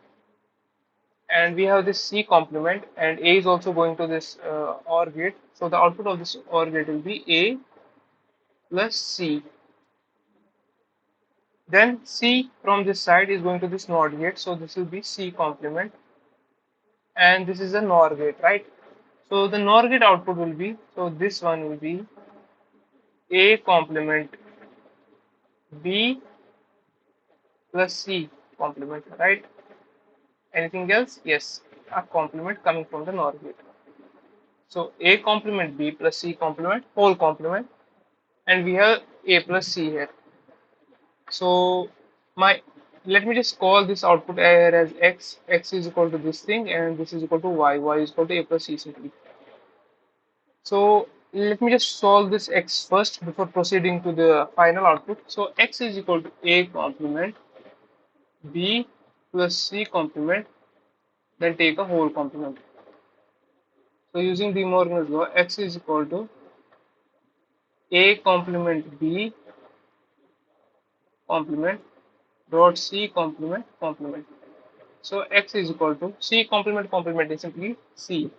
And we have this C complement, and A is also going to this OR gate. So the output of this OR gate will be A plus C. Then C from this side is going to this NOT gate. So this will be C complement, and this is a NOR gate, right? So the NOR gate output will be, so this one will be A complement B plus C complement, right? Anything else? Yes, a complement coming from the NOR gate. So A complement B plus C complement, whole complement, and we have A plus C here. So my let me just call this output here as X. X is equal to this thing, and this is equal to Y. Y is equal to A plus C simply. So let me just solve this X first before proceeding to the final output. So X is equal to A complement B plus C complement, then take a whole complement. So using De Morgan's law, X is equal to A complement B complement dot C complement complement. So X is equal to C complement complement is simply C.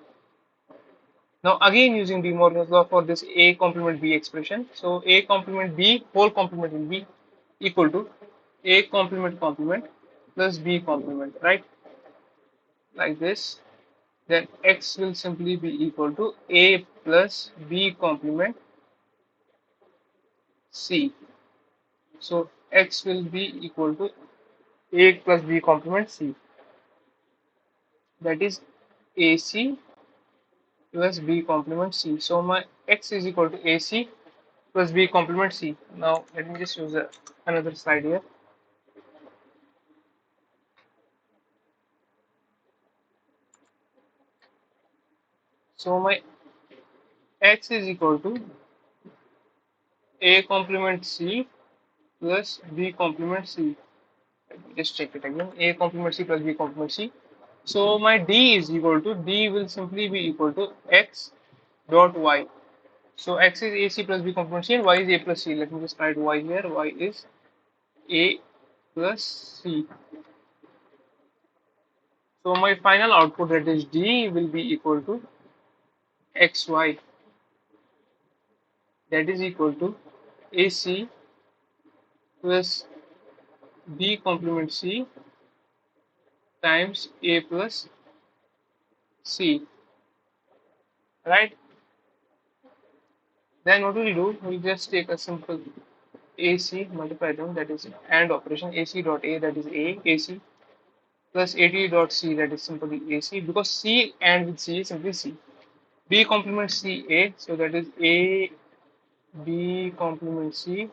Now again using De Morgan's law for this A complement B expression. So A complement B whole complement will be equal to A complement complement plus B complement, right? Like this. Then X will simply be equal to A plus B complement C. So X will be equal to A plus B complement C. That is AC plus B complement C. So my X is equal to AC plus B complement C. Now let me just use another slide here. So my X is equal to A complement C plus B complement C. Let me just check it again. A complement C plus B complement C. So my D is equal to, D will simply be equal to X dot Y. So X is AC plus B complement C and Y is A plus C. Let me just write Y here. Y is A plus C. So my final output, that is D, will be equal to XY, that is equal to AC plus B complement C times A plus C, right? Then what we'll do, we'll just take a simple AC multiply them, that is AND operation. AC dot A, that is A, AC plus AT dot C, that is simply AC, because C and with C is simply C. B complement C A, so that is A B complement C,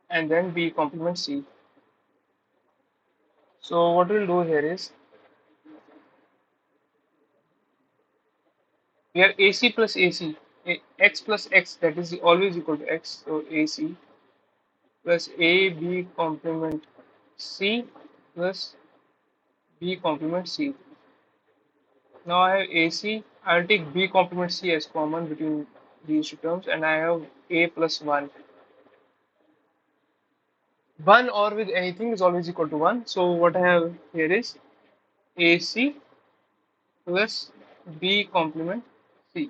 and then B complement C. So what we'll do here is we have AC plus AC, X plus X, that is always equal to X, so AC plus AB complement C plus B complement C. Now I have AC, I'll take B complement C as common between these two terms, and I have A plus 1. 1 or with anything is always equal to 1. So what I have here is AC plus B complement C.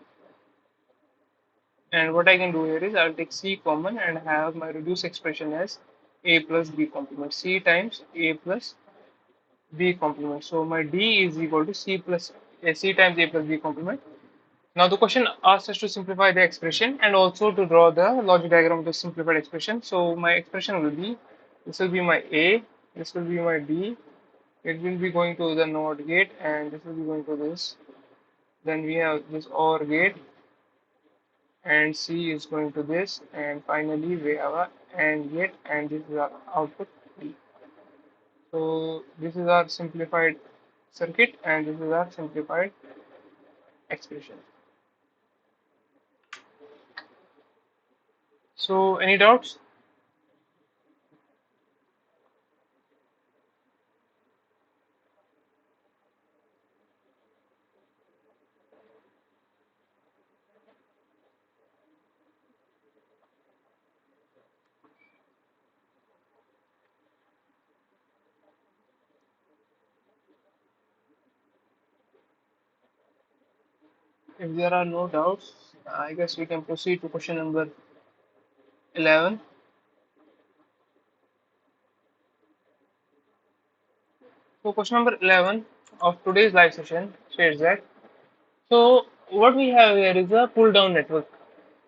And what I can do here is I'll take C common and have my reduced expression as A plus B complement. C times A plus B complement. So my D is equal to C plus C times A plus B complement. Now the question asks us to simplify the expression and also to draw the logic diagram of the simplified expression. So my expression will be, this will be my A, this will be my B, it will be going to the NOT gate, and this will be going to this. Then we have this OR gate, and C is going to this, and finally we have a AND gate, and this is our output. So So this is our simplified circuit and this is our simplified expression. So any doubts? If there are no doubts, I guess we can proceed to question number 11. So question number 11 of today's live session states that, so what we have here is a pull down network,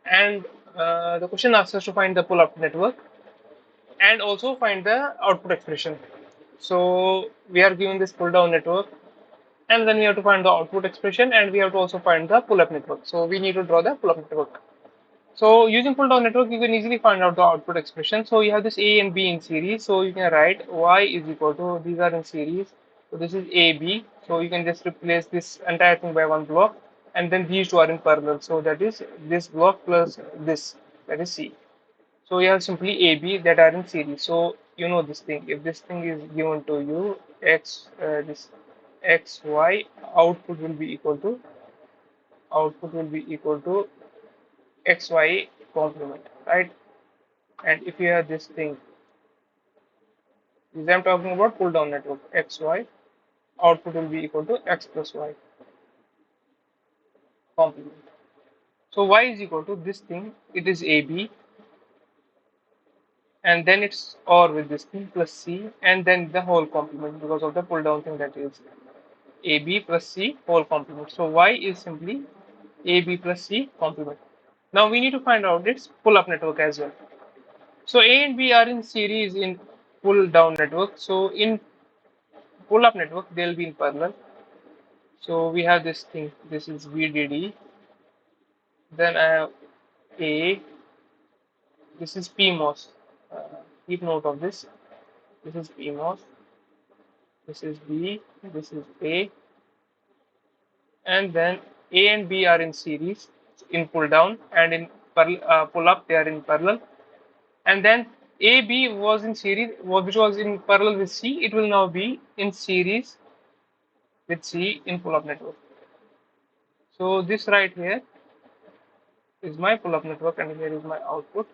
and the question asks us to find the pull up network and also find the output expression. So we are given this pull down network, and then we have to find the output expression, and we have to also find the pull up network. So we need to draw the pull up network. So using pull down network, you can easily find out the output expression. So you have this A and B in series. So you can write Y is equal to, these are in series. So this is AB. So you can just replace this entire thing by one block. And then these two are in parallel. So that is this block plus this, that is C. So you have simply AB that are in series. So you know this thing. If this thing is given to you, this X, Y, output will be equal to, output will be equal to XY complement, right? And if you have this thing, this I'm talking about pull down network, XY, output will be equal to X plus Y complement. So Y is equal to this thing, it is AB, and then it's OR with this thing plus C, and then the whole complement because of the pull down thing, that is AB plus C whole complement. So Y is simply AB plus C complement. Now we need to find out its pull up network as well. So A and B are in series in pull down network. So in pull up network, they'll be in parallel. So we have this thing, this is VDD, then I have A, this is PMOS. Keep note of this. This is PMOS, this is B, this is A, and then A and B are in series in pull down, and in pull up they are in parallel. And then AB was in series, which was in parallel with C, it will now be in series with C in pull up network. So this right here is my pull up network, and here is my output,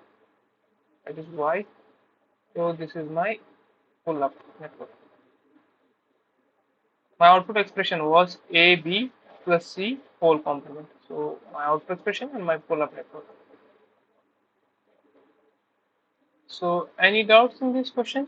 that is Y. So this is my pull up network. My output expression was AB plus C whole complement. So my output expression and my pull up network. So any doubts in this question?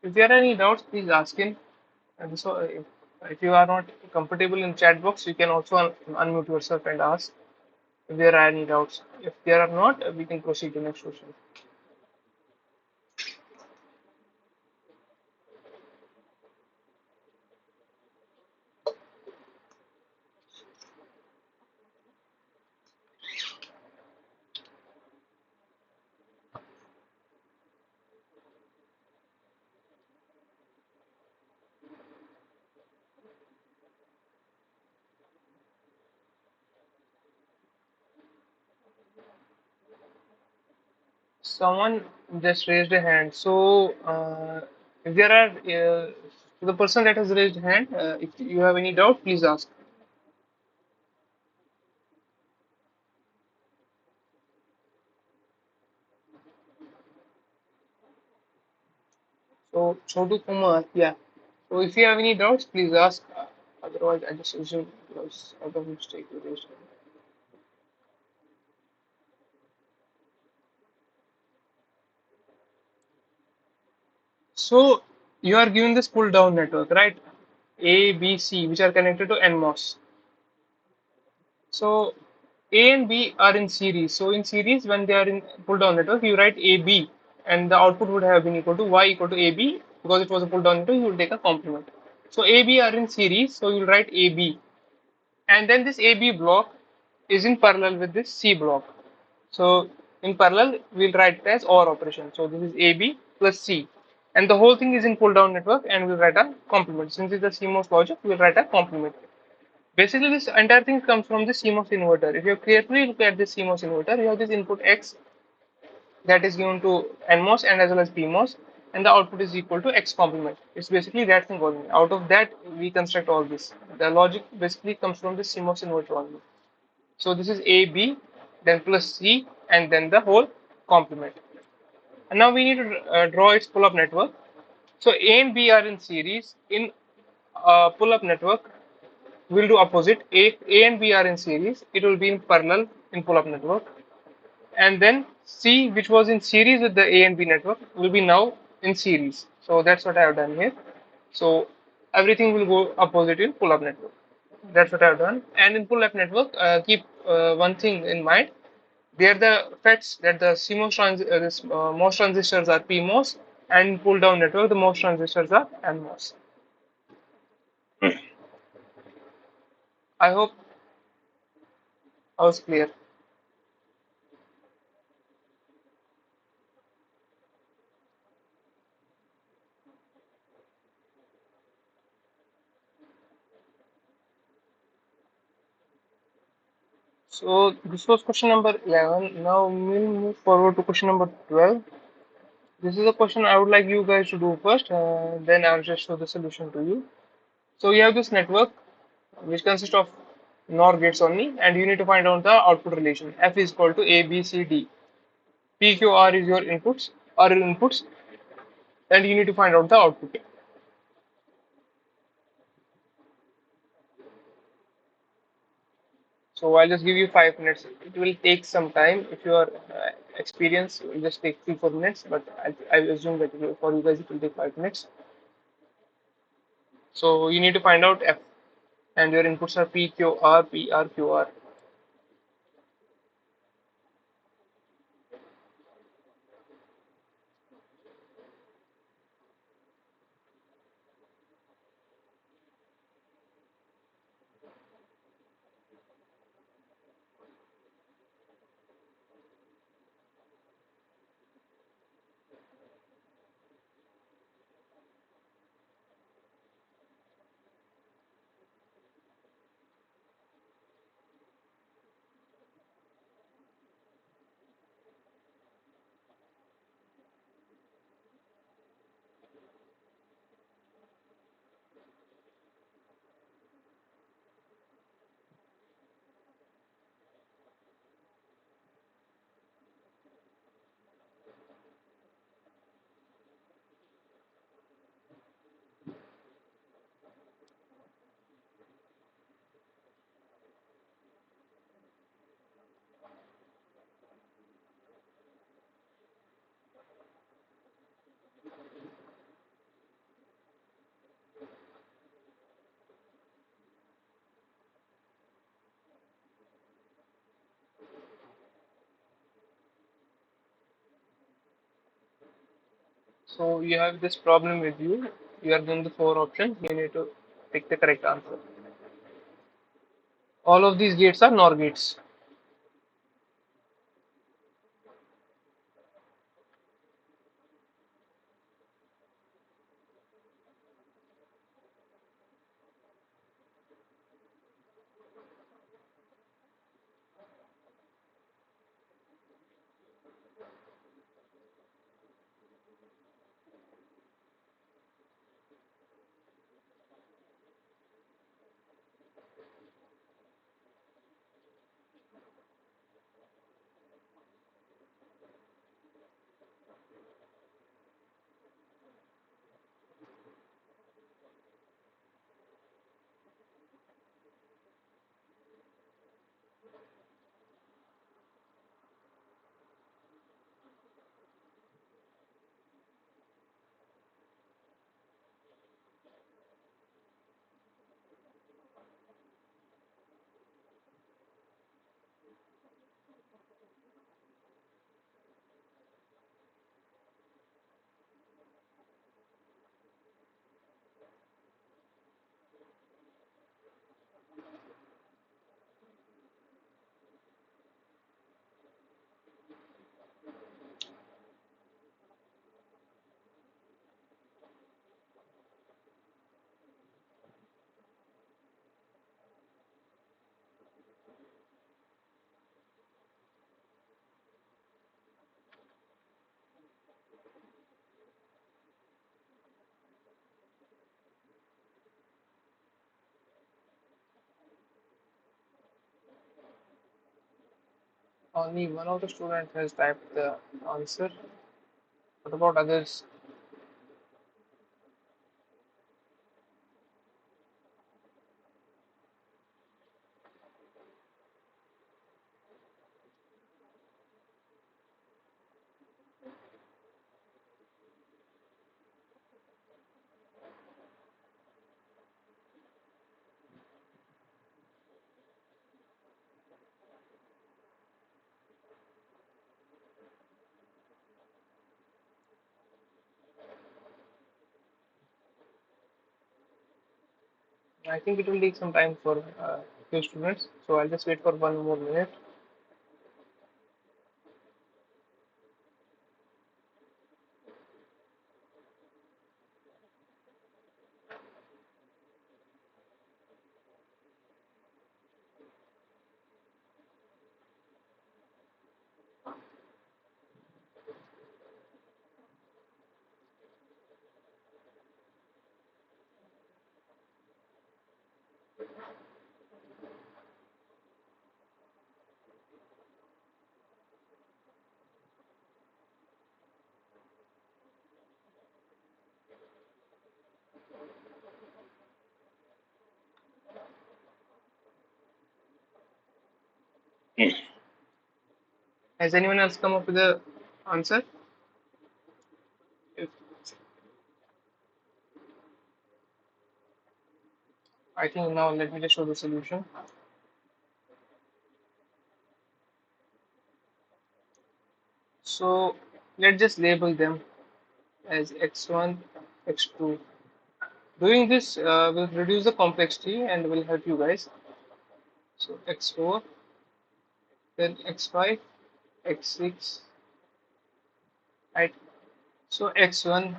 If there are any doubts, please ask in. And so if you are not comfortable in chat box, you can also unmute yourself and ask if there are any doubts. If there are not, we can proceed to next question. Someone just raised a hand. So if there are the person that has raised a hand, if you have any doubt, please ask. So Chotu Kumar, yeah. So if you have any doubts, please ask. Otherwise, I just assume because out of mistake you raised hand. So you are given this pull down network, right? A, B, C, which are connected to NMOS. So A and B are in series. So in series, when they are in pull down network, you write AB, and the output would have been equal to Y equal to AB because it was a pull down network, you will take a complement. So AB are in series, so you'll write AB, and then this AB block is in parallel with this C block. So in parallel, we'll write it as OR operation. So this is AB plus C, and the whole thing is in pull down network, and we'll write a complement. Since it's the CMOS logic, we'll write a complement. Basically, this entire thing comes from the CMOS inverter. If you carefully look at this CMOS inverter, you have this input X that is given to NMOS and as well as PMOS, and the output is equal to X complement. It's basically that thing only. Out of that, we construct all this. The logic basically comes from the CMOS inverter only. So this is A, B, then plus C, and then the whole complement. And now we need to draw its pull-up network. So A and B are in series. In pull-up network, we'll do opposite. A and B are in series. It will be in parallel in pull-up network. And then C, which was in series with the A and B network, will be now in series. So that's what I have done here. So everything will go opposite in pull-up network. That's what I've done. And in pull-up network, keep one thing in mind. They are the FETs that the MOS transistors are PMOS, and in pull-down network, the MOS transistors are NMOS. I hope I was clear. So this was question number 11. Now we'll move forward to question number 12. This is a question I would like you guys to do first, then I'll just show the solution to you. So you have this network which consists of NOR gates only, and you need to find out the output relation. F is equal to A, B, C, D. P, Q, R is your inputs, and you need to find out the output. So I'll just give you 5 minutes. It will take some time. If you are experienced, it will just take 3 4 minutes. But I assume that for you guys it will take 5 minutes. So you need to find out F, and your inputs are P, Q, R, P, R, Q, R. So you have this problem with you. You are given the 4 options. You need to pick the correct answer. All of these gates are NOR gates. Only one of the students has typed the answer. What about others? I think it will take some time for few students, so I'll just wait for 1 more minute. Has anyone else come up with the answer? If, I think now let me just show the solution. So let's just label them as x1, x2. Doing this will reduce the complexity and will help you guys. So x4, then x5, x6, right? So x1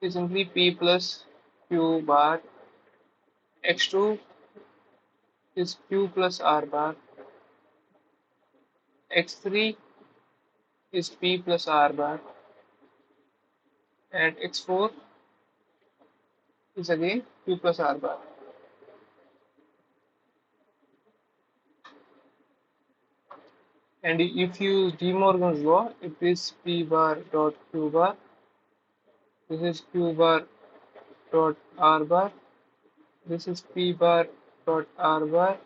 is simply p plus q bar, x2 is q plus r bar, x3 is p plus r bar, and x4 is again q plus r bar. And if you use De Morgan's law, it is p bar dot q bar. This is q bar dot r bar. This is p bar dot r bar,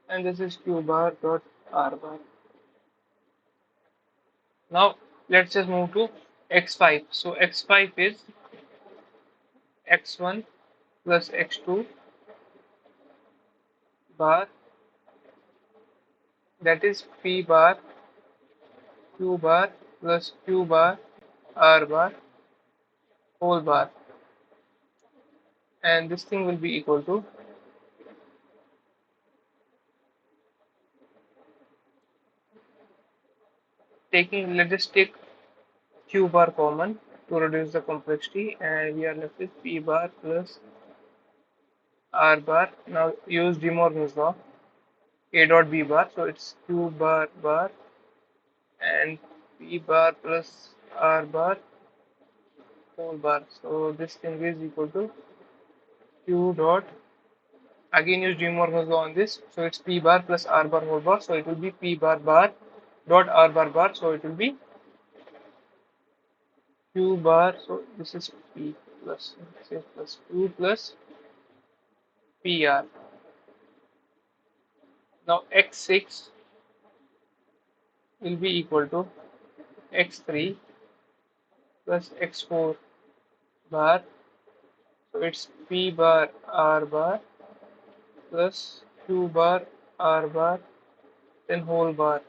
and this is q bar dot r bar. Now let's just move to x5. So x5 is x1 plus x2 bar, that is p bar q bar plus q bar r bar whole bar, and this thing will be equal to taking, let's just take q bar common to reduce the complexity, and we are left with p bar plus r bar. Now use De Morgan's law, a dot b bar, so it's q bar bar and p bar plus r bar whole bar. So this thing is equal to q dot, again use De Morgan's law on this, so it's p bar plus r bar whole bar, so it will be p bar bar dot r bar bar, so it will be q bar, so this is p plus, say plus q plus pr. Now x6 will be equal to x3 plus x4 bar, so it's p bar r bar plus q bar r bar then whole bar.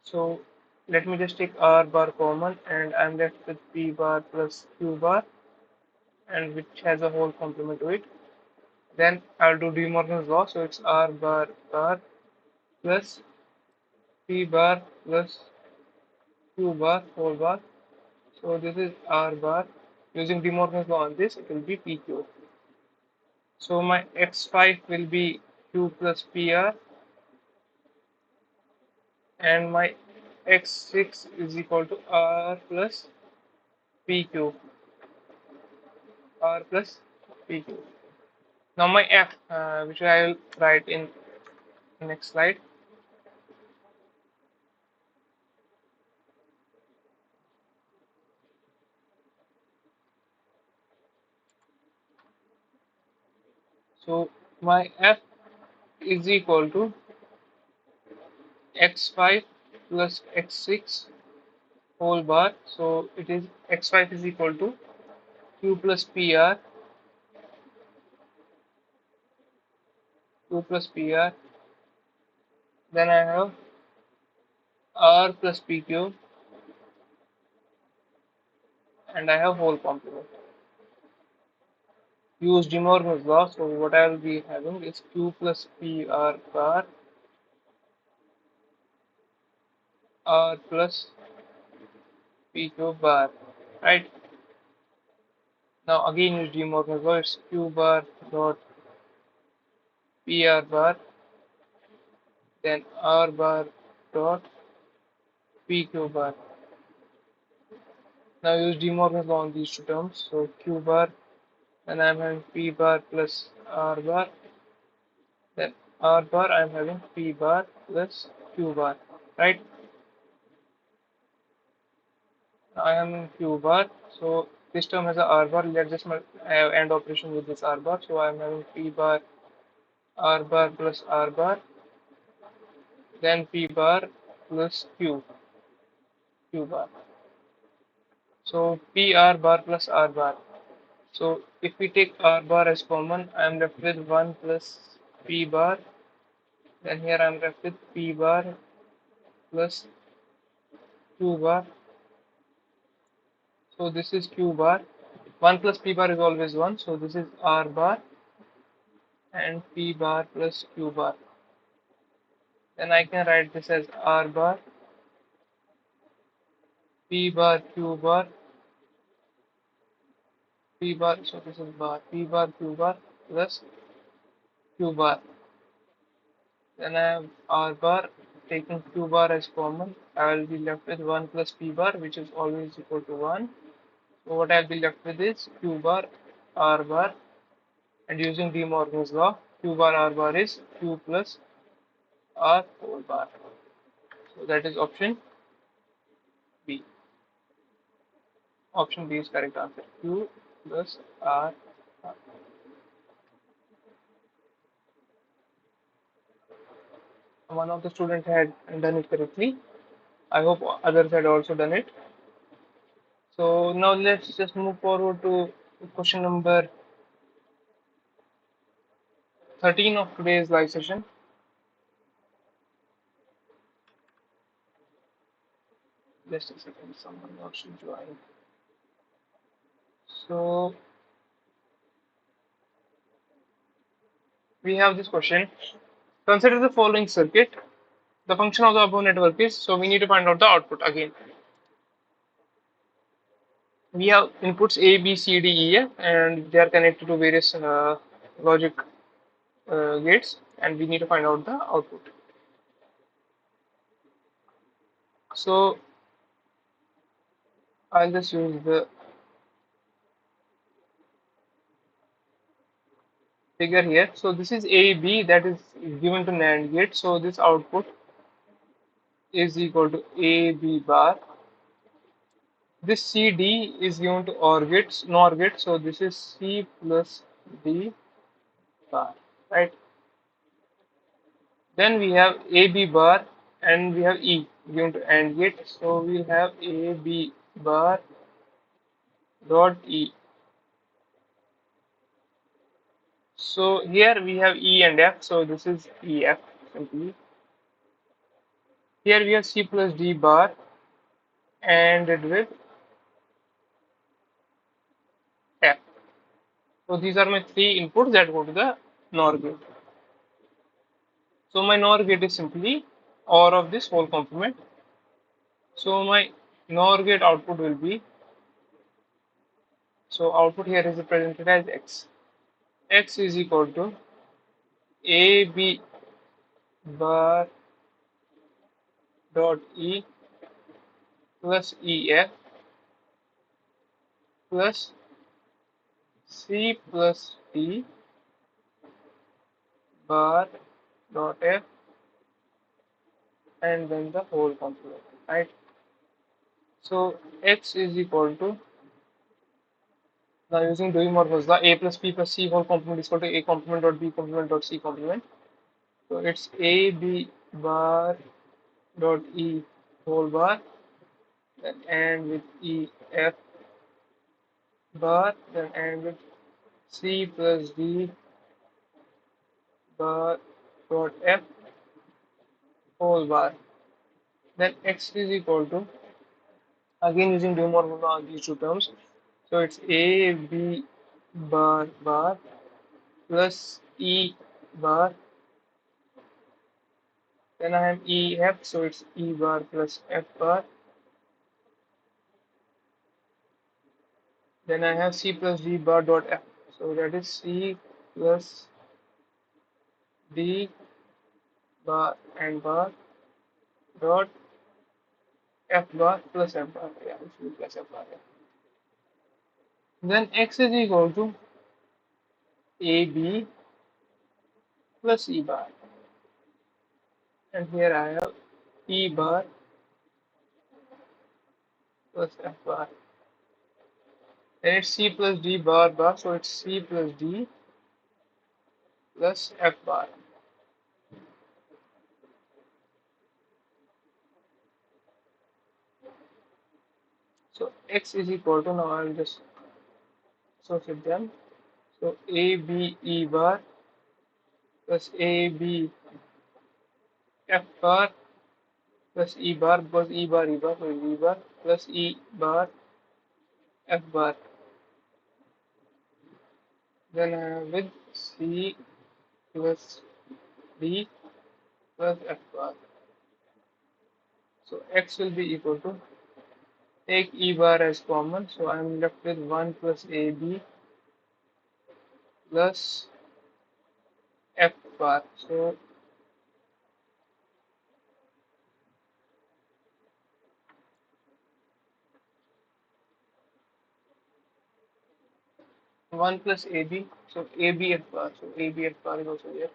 So let me just take r bar common, and I'm left with p bar plus q bar, and which has a whole complement to it. Then I'll do De Morgan's law, so it's r bar bar plus p bar plus q bar whole bar. So this is r bar. Using De Morgan's law on this, it will be pq. So my x5 will be q plus pr, and my x6 is equal to r plus pq, r plus pq. Now my f, which I will write in next slide. So my f is equal to x5 plus x6 whole bar. So it is x5 is equal to q plus pr, q plus pr. Then I have r plus pq, and I have whole complement. Use De Morgan's law. So what I will be having is q plus pr bar, r plus pq bar, right? Now again use De Morgan's law. It's q bar dot pr bar, then r bar dot pq bar. Now use De Morgan's law on these two terms. So q bar, then I'm having p bar plus r bar, then r bar I'm having p bar plus q bar, right? I am in q bar, so this term has a r bar. Let's just have AND operation with this r bar. So I'm having p bar r bar plus r bar, then p bar plus q bar. So p r bar plus r bar. So if we take r bar as common, I am left with 1 plus p bar. Then here I am left with p bar plus q bar. So this is q bar. 1 plus p bar is always 1. So this is r bar and p bar plus q bar. Then I can write this as r bar, p bar, q bar, p bar. So this is bar, p bar, q bar plus q bar. Then I have r bar. Taking q bar as common, I will be left with 1 plus p bar, which is always equal to 1. So what I'll be left with is q bar, r bar, and using De Morgan's law, q bar r bar is q plus r whole bar. So that is option B. Option B is correct answer. Q plus R. One of the students had done it correctly. I hope others had also done it. So now let's just move forward to question number 13 of today's live session. Just a second, someone wants to join. So we have this question. Consider the following circuit. The function of the above network is, so we need to find out the output again. We have inputs A, B, C, D, E, F, and they are connected to various logic gates, and we need to find out the output. So I'll just use the figure here. So this is A, B that is given to NAND gate. So this output is equal to A, B bar. This C, D is given to OR gates, NOR gate. So this is C plus D bar, right? Then we have A, B bar, and we have E given to AND gate. So we'll have A, B bar dot E. So here we have E and F. So this is EF simply. Here we have C plus D bar and with F. So these are my three inputs that go to the NOR gate. So my NOR gate is simply OR of this whole complement. So my NOR gate output will be, so output here is represented as X. X is equal to AB bar dot E plus EF plus C plus D bar dot F, and then the whole complement, right? So X is equal to Now using doing more was the a plus b plus c whole complement is equal to a complement dot b complement dot c complement. So it's a b bar dot e whole bar, then and with e f bar, then and with c plus d bar dot f whole bar. Then x is equal to, again using De Morgan on these two terms. So it's a b bar bar plus e bar. Then I have e f, so it's e bar plus f bar. Then I have c plus d bar dot f. So that is c plus d bar and bar dot f bar plus f bar. Yeah, it should be plus f bar. Yeah. Then x is equal to ab plus e bar. And here I have e bar plus f bar. Then it's c plus d bar bar. So it's c plus d plus f bar. So x is equal to, now I'll just associate them. So a b e bar plus a b f bar plus e bar, because e bar, so e bar plus e bar f bar. Then with c plus d plus f bar. So x will be equal to, take e bar as common, so I'm left with 1 plus ab plus f bar. So 1 plus ab, so ab f bar, so ab f bar is also there.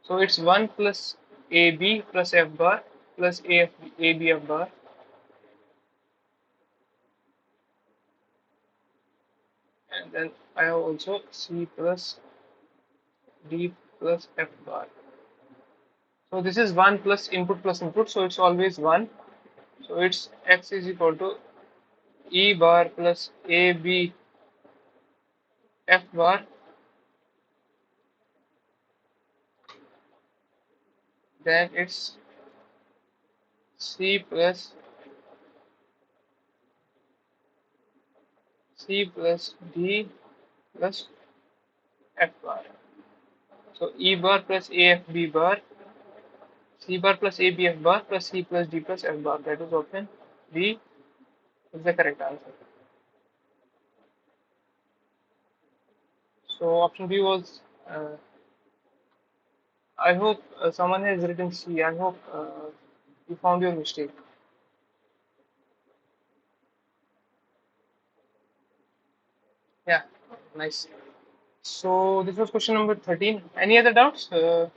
So it's 1 plus ab plus f bar plus ab f bar. And then I have also c plus d plus f bar. So this is 1 plus input, so it's always 1. So it's x is equal to e bar plus ab f bar, then it's c plus d plus f bar. So e bar plus af b bar, c bar plus ab f bar plus c plus d plus f bar. That is option B is the correct answer. So option B was, I hope someone has written C. I hope you found your mistake. Yeah, nice. So this was question number 13. Any other doubts? So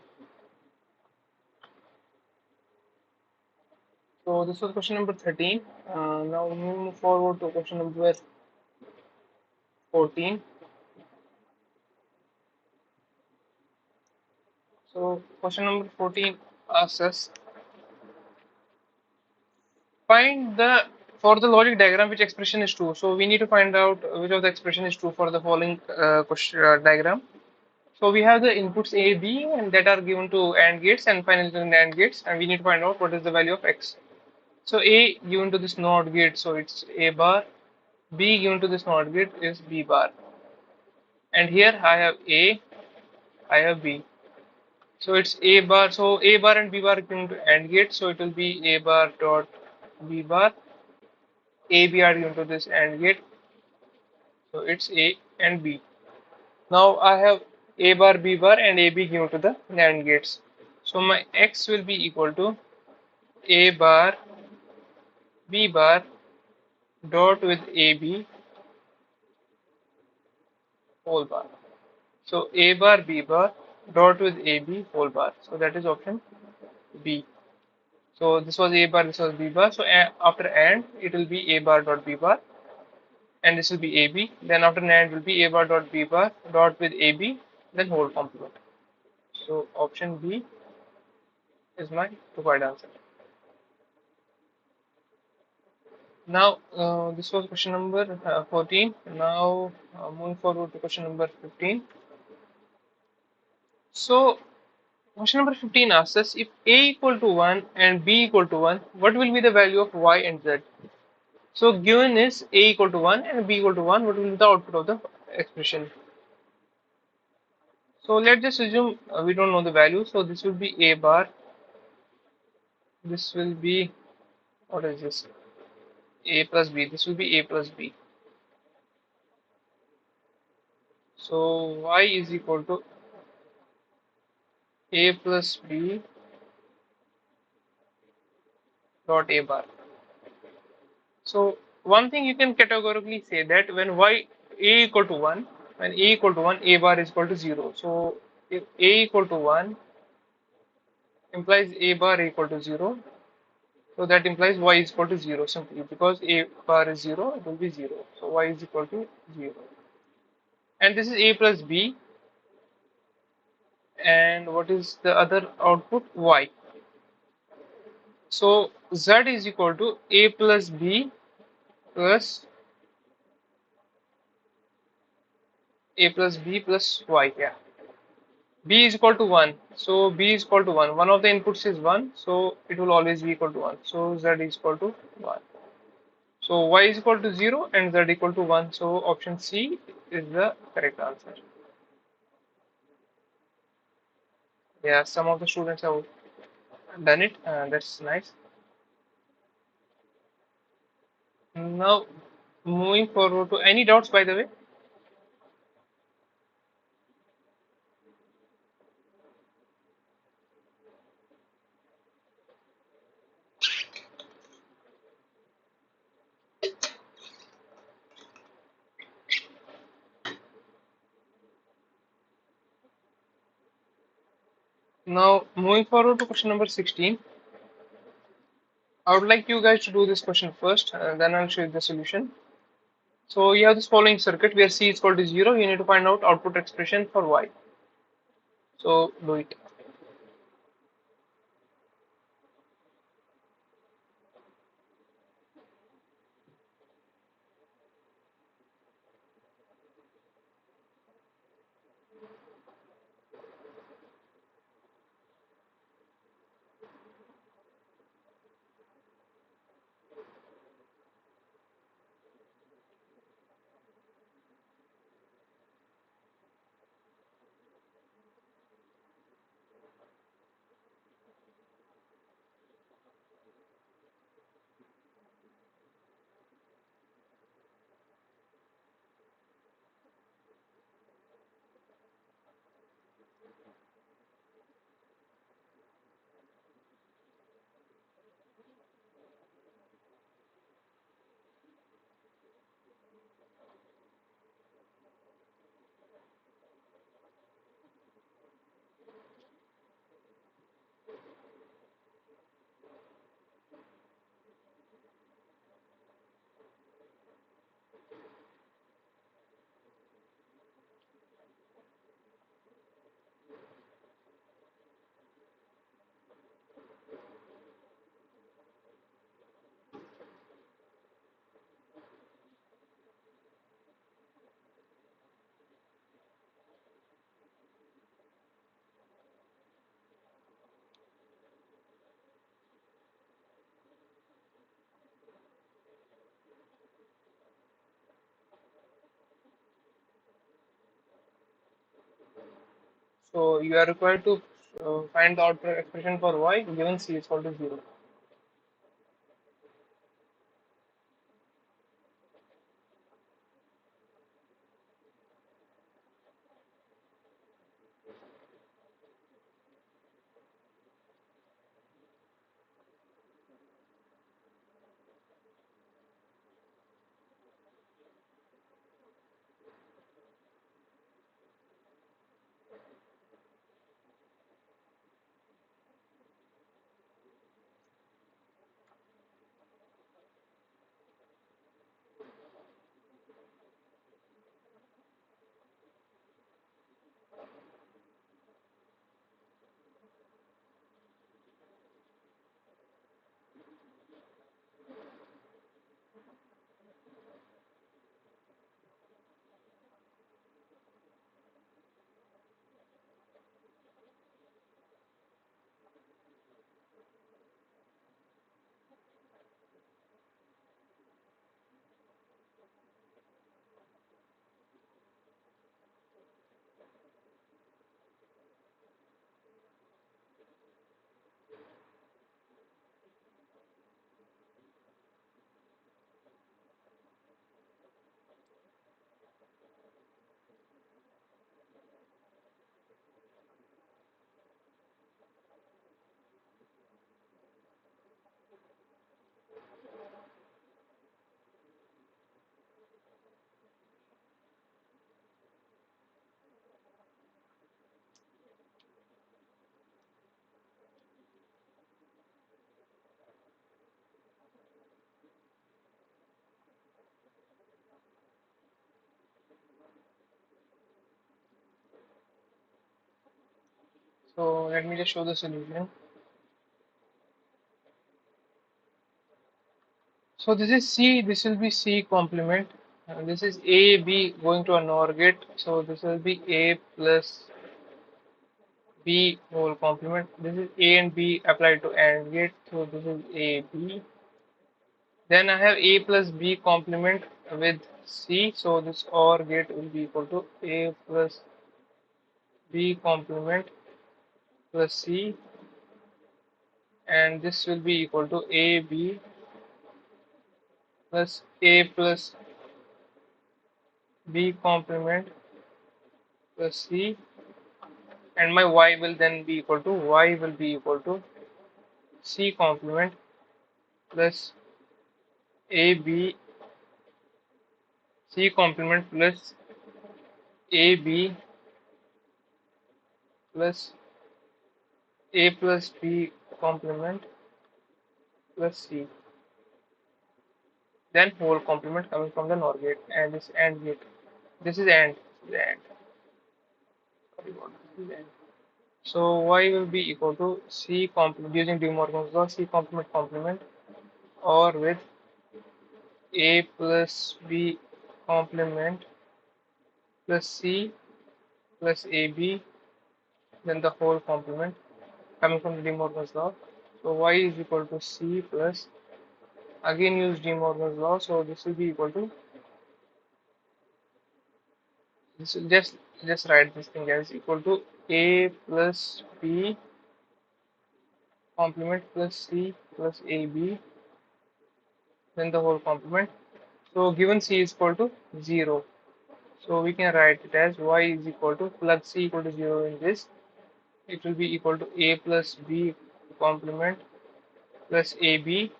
this was question number 13. Now we move forward to question number 14. So question number 14 asks us, find the, for the logic diagram, which expression is true. So we need to find out which of the expression is true for the following question diagram. So we have the inputs A, B, and that are given to AND gates and finally to NAND gates, and we need to find out what is the value of X. So A given to this NOT gate, so it's A bar. B given to this NOT gate is B bar. And here I have A, I have B. So it's A bar. So A bar and B bar given to AND gate, so it will be A bar dot B bar. A, B are given to this AND gate, so it's A and B. Now I have A bar, B bar, and AB given to the NAND gates. So my X will be equal to A bar B bar dot with AB whole bar. So A bar B bar dot with AB whole bar. So that is option B. So this was A bar, this was B bar. So after AND, it will be A bar dot B bar. and this will be AB. Then after NAND will be A bar dot B bar dot with AB, then whole complement. So option B is my required answer. Now this was question number 14. Now moving forward to question number 15. So question number 15 asks us, if A equal to 1 and B equal to 1, what will be the value of Y and Z? So given is A equal to 1 and B equal to 1, what will be the output of the expression? So let's just assume we don't know the value. So this will be A bar. This will be, what is this? A plus B. This will be A plus B. So Y is equal to A plus B dot A bar. So one thing you can categorically say that when Y A equal to 1, when A equal to 1, A bar is equal to 0. So if A equal to 1 implies A bar equal to 0, so that implies Y is equal to 0 simply because A bar is 0, it will be 0. So Y is equal to 0. And this is A plus B, and what is the other output? Y. So Z is equal to A plus B plus A plus B plus Y. Yeah. B is equal to 1. So B is equal to 1. One of the inputs is 1. So it will always be equal to 1. So Z is equal to 1. So Y is equal to 0 and Z equal to 1. So option C is the correct answer. Yeah, some of the students have done it. That's nice. Now, moving forward to any doubts, by the way. Now, moving forward to question number 16. I would like you guys to do this question first, then I'll show you the solution. So you have this following circuit where C is equal to 0. You need to find out output expression for Y. So do it. So you are required to find the output expression for Y given C is equal to 0. So let me just show the solution. So this is C, this will be C complement. This is A, B going to a NOR gate. So this will be A plus B whole complement. This is A and B applied to AND gate. So this is A, B. Then I have A plus B complement with C. So this OR gate will be equal to A plus B complement plus C. And this will be equal to AB plus A plus B complement plus C, and my Y will then be equal to C complement plus AB C complement plus AB plus A plus B complement plus C, then whole complement coming from the NOR gate and this AND gate. This is AND. This is AND. Sorry about this. This is AND. So Y will be equal to C complement using De Morgan's law, C complement complement, or with A plus B complement plus C plus AB, then the whole complement coming from the De Morgan's law. So Y is equal to C plus, again use De Morgan's law, so this will be equal to, this will just write this thing as equal to A plus B complement plus C plus AB, then the whole complement. So given C is equal to 0, so we can write it as Y is equal to, plug C equal to 0 in this, it will be equal to A plus B complement plus AB,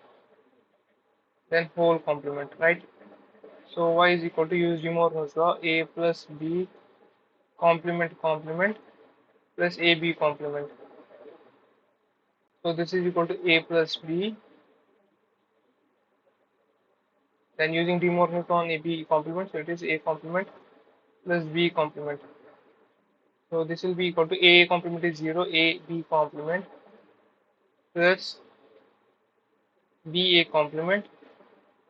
then whole complement, right? So Y is equal to, use De Morgan's law, A plus B complement plus AB complement. So this is equal to A plus B, then using De Morgan's law on AB complement, so it is A complement plus B complement. So this will be equal to A complement is 0, AB complement plus BA complement,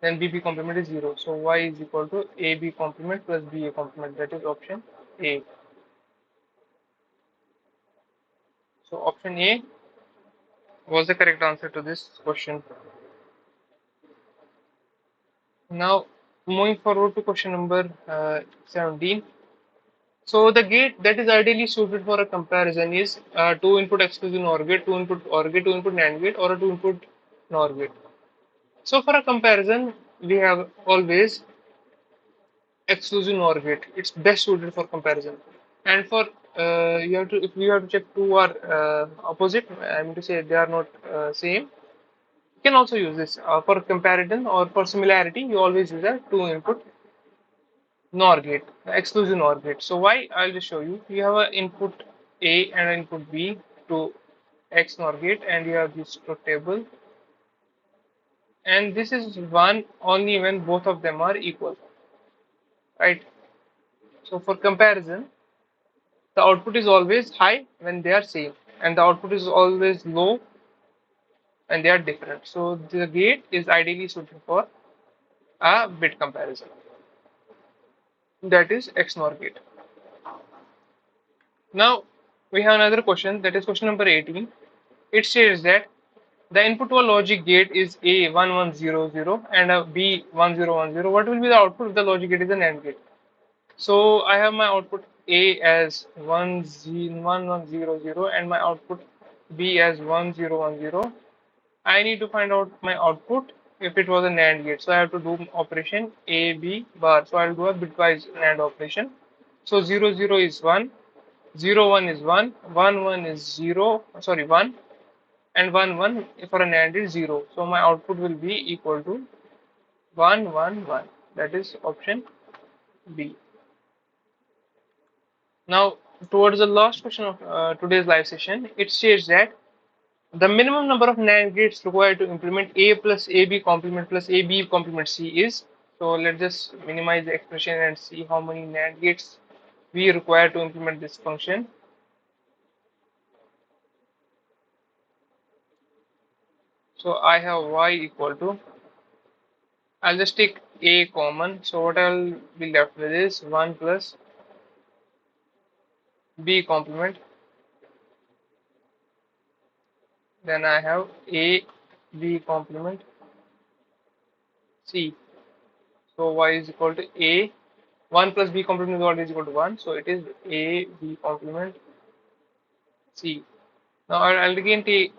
then BB complement is 0. So Y is equal to AB complement plus BA complement, that is option A. So option A was the correct answer to this question. Now moving forward to question number 17. So the gate that is ideally suited for a comparison is two input exclusive NOR gate, two input OR gate, two input NAND gate, or a two input NOR gate. So for a comparison, we have always exclusive NOR gate. It's best suited for comparison. And for you have to, if you have to check two are opposite, I mean to say they are not same, you can also use this for comparison or for similarity. You always use a two input NOR gate, exclusive NOR gate. So why? I'll just show you. You have an input A and an input B to X NOR gate, and you have this truth table. And this is one only when both of them are equal, right? So for comparison, the output is always high when they are same, and the output is always low when they are different. So the gate is ideally suited for a bit comparison. That is XNOR gate. Now we have another question, that is question number 18. It says that the input to a logic gate is A1100 and a B1010. What will be the output if the logic gate is an AND gate? So I have my output A as 1100 and my output B as 1010. I need to find out my output if it was a NAND gate. So I have to do operation A B bar. So I'll do a bitwise NAND operation. So 00 is 1, 01 is 1, 11 is 0, sorry 1, and 11 for a NAND is 0. So my output will be equal to 111. That is option B. Now towards the last question of today's live session, it states that the minimum number of NAND gates required to implement A plus AB complement plus AB complement C is, so let's just minimize the expression and see how many NAND gates we require to implement this function. So I have y equal to, I'll just take a common. So what I'll be left with is 1 plus b complement. Then I have a b complement c. So y is equal to a 1 plus b complement is what is equal to 1. So it is a b complement c. Now I'll again take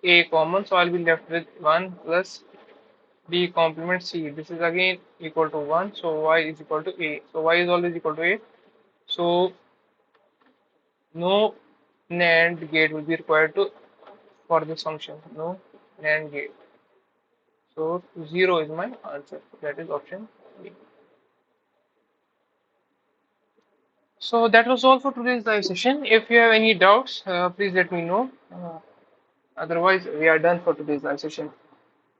a common. So I'll be left with 1 plus b complement c. This is again equal to 1. So y is equal to a. So y is always equal to a. So no NAND gate will be required to for this function. No NAND gate. So 0 is my answer. That is option B. So that was all for today's live session. If you have any doubts, please let me know. Otherwise, we are done for today's live session.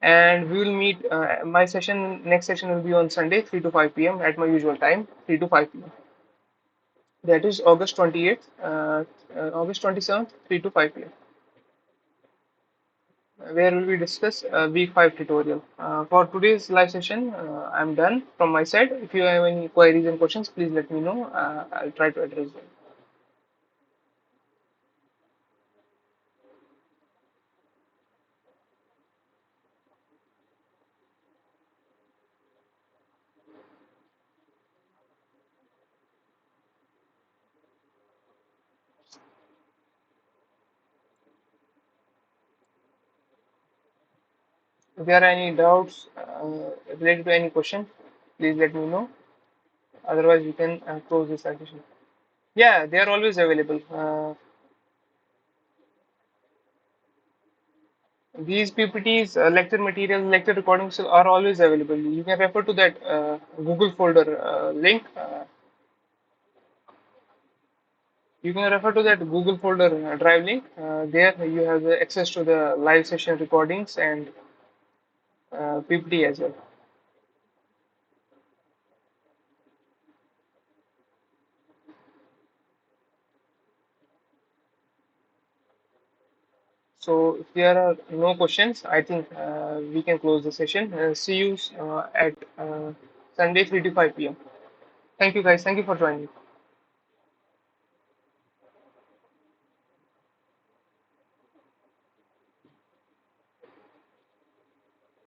And we will meet. My session, next session will be on Sunday, 3 to 5 p.m. at my usual time, 3 to 5 p.m. That is August 28th, August 27th, 3 to 5 p.m. Where will we discuss week 5 tutorial. For today's live session, I'm done from my side. If you have any queries and questions, please let me know. I'll try to address them. If there are any doubts related to any question, please let me know. Otherwise, we can close this session. Yeah, they are always available. These PPTs, lecture materials, lecture recordings are always available. You can refer to that Google folder link. You can refer to that Google folder drive link. There you have the access to the live session recordings and PPT as well. So if there are no questions, I think we can close the session. See you at Sunday 3 to 5 p.m. Thank you guys. Thank you for joining.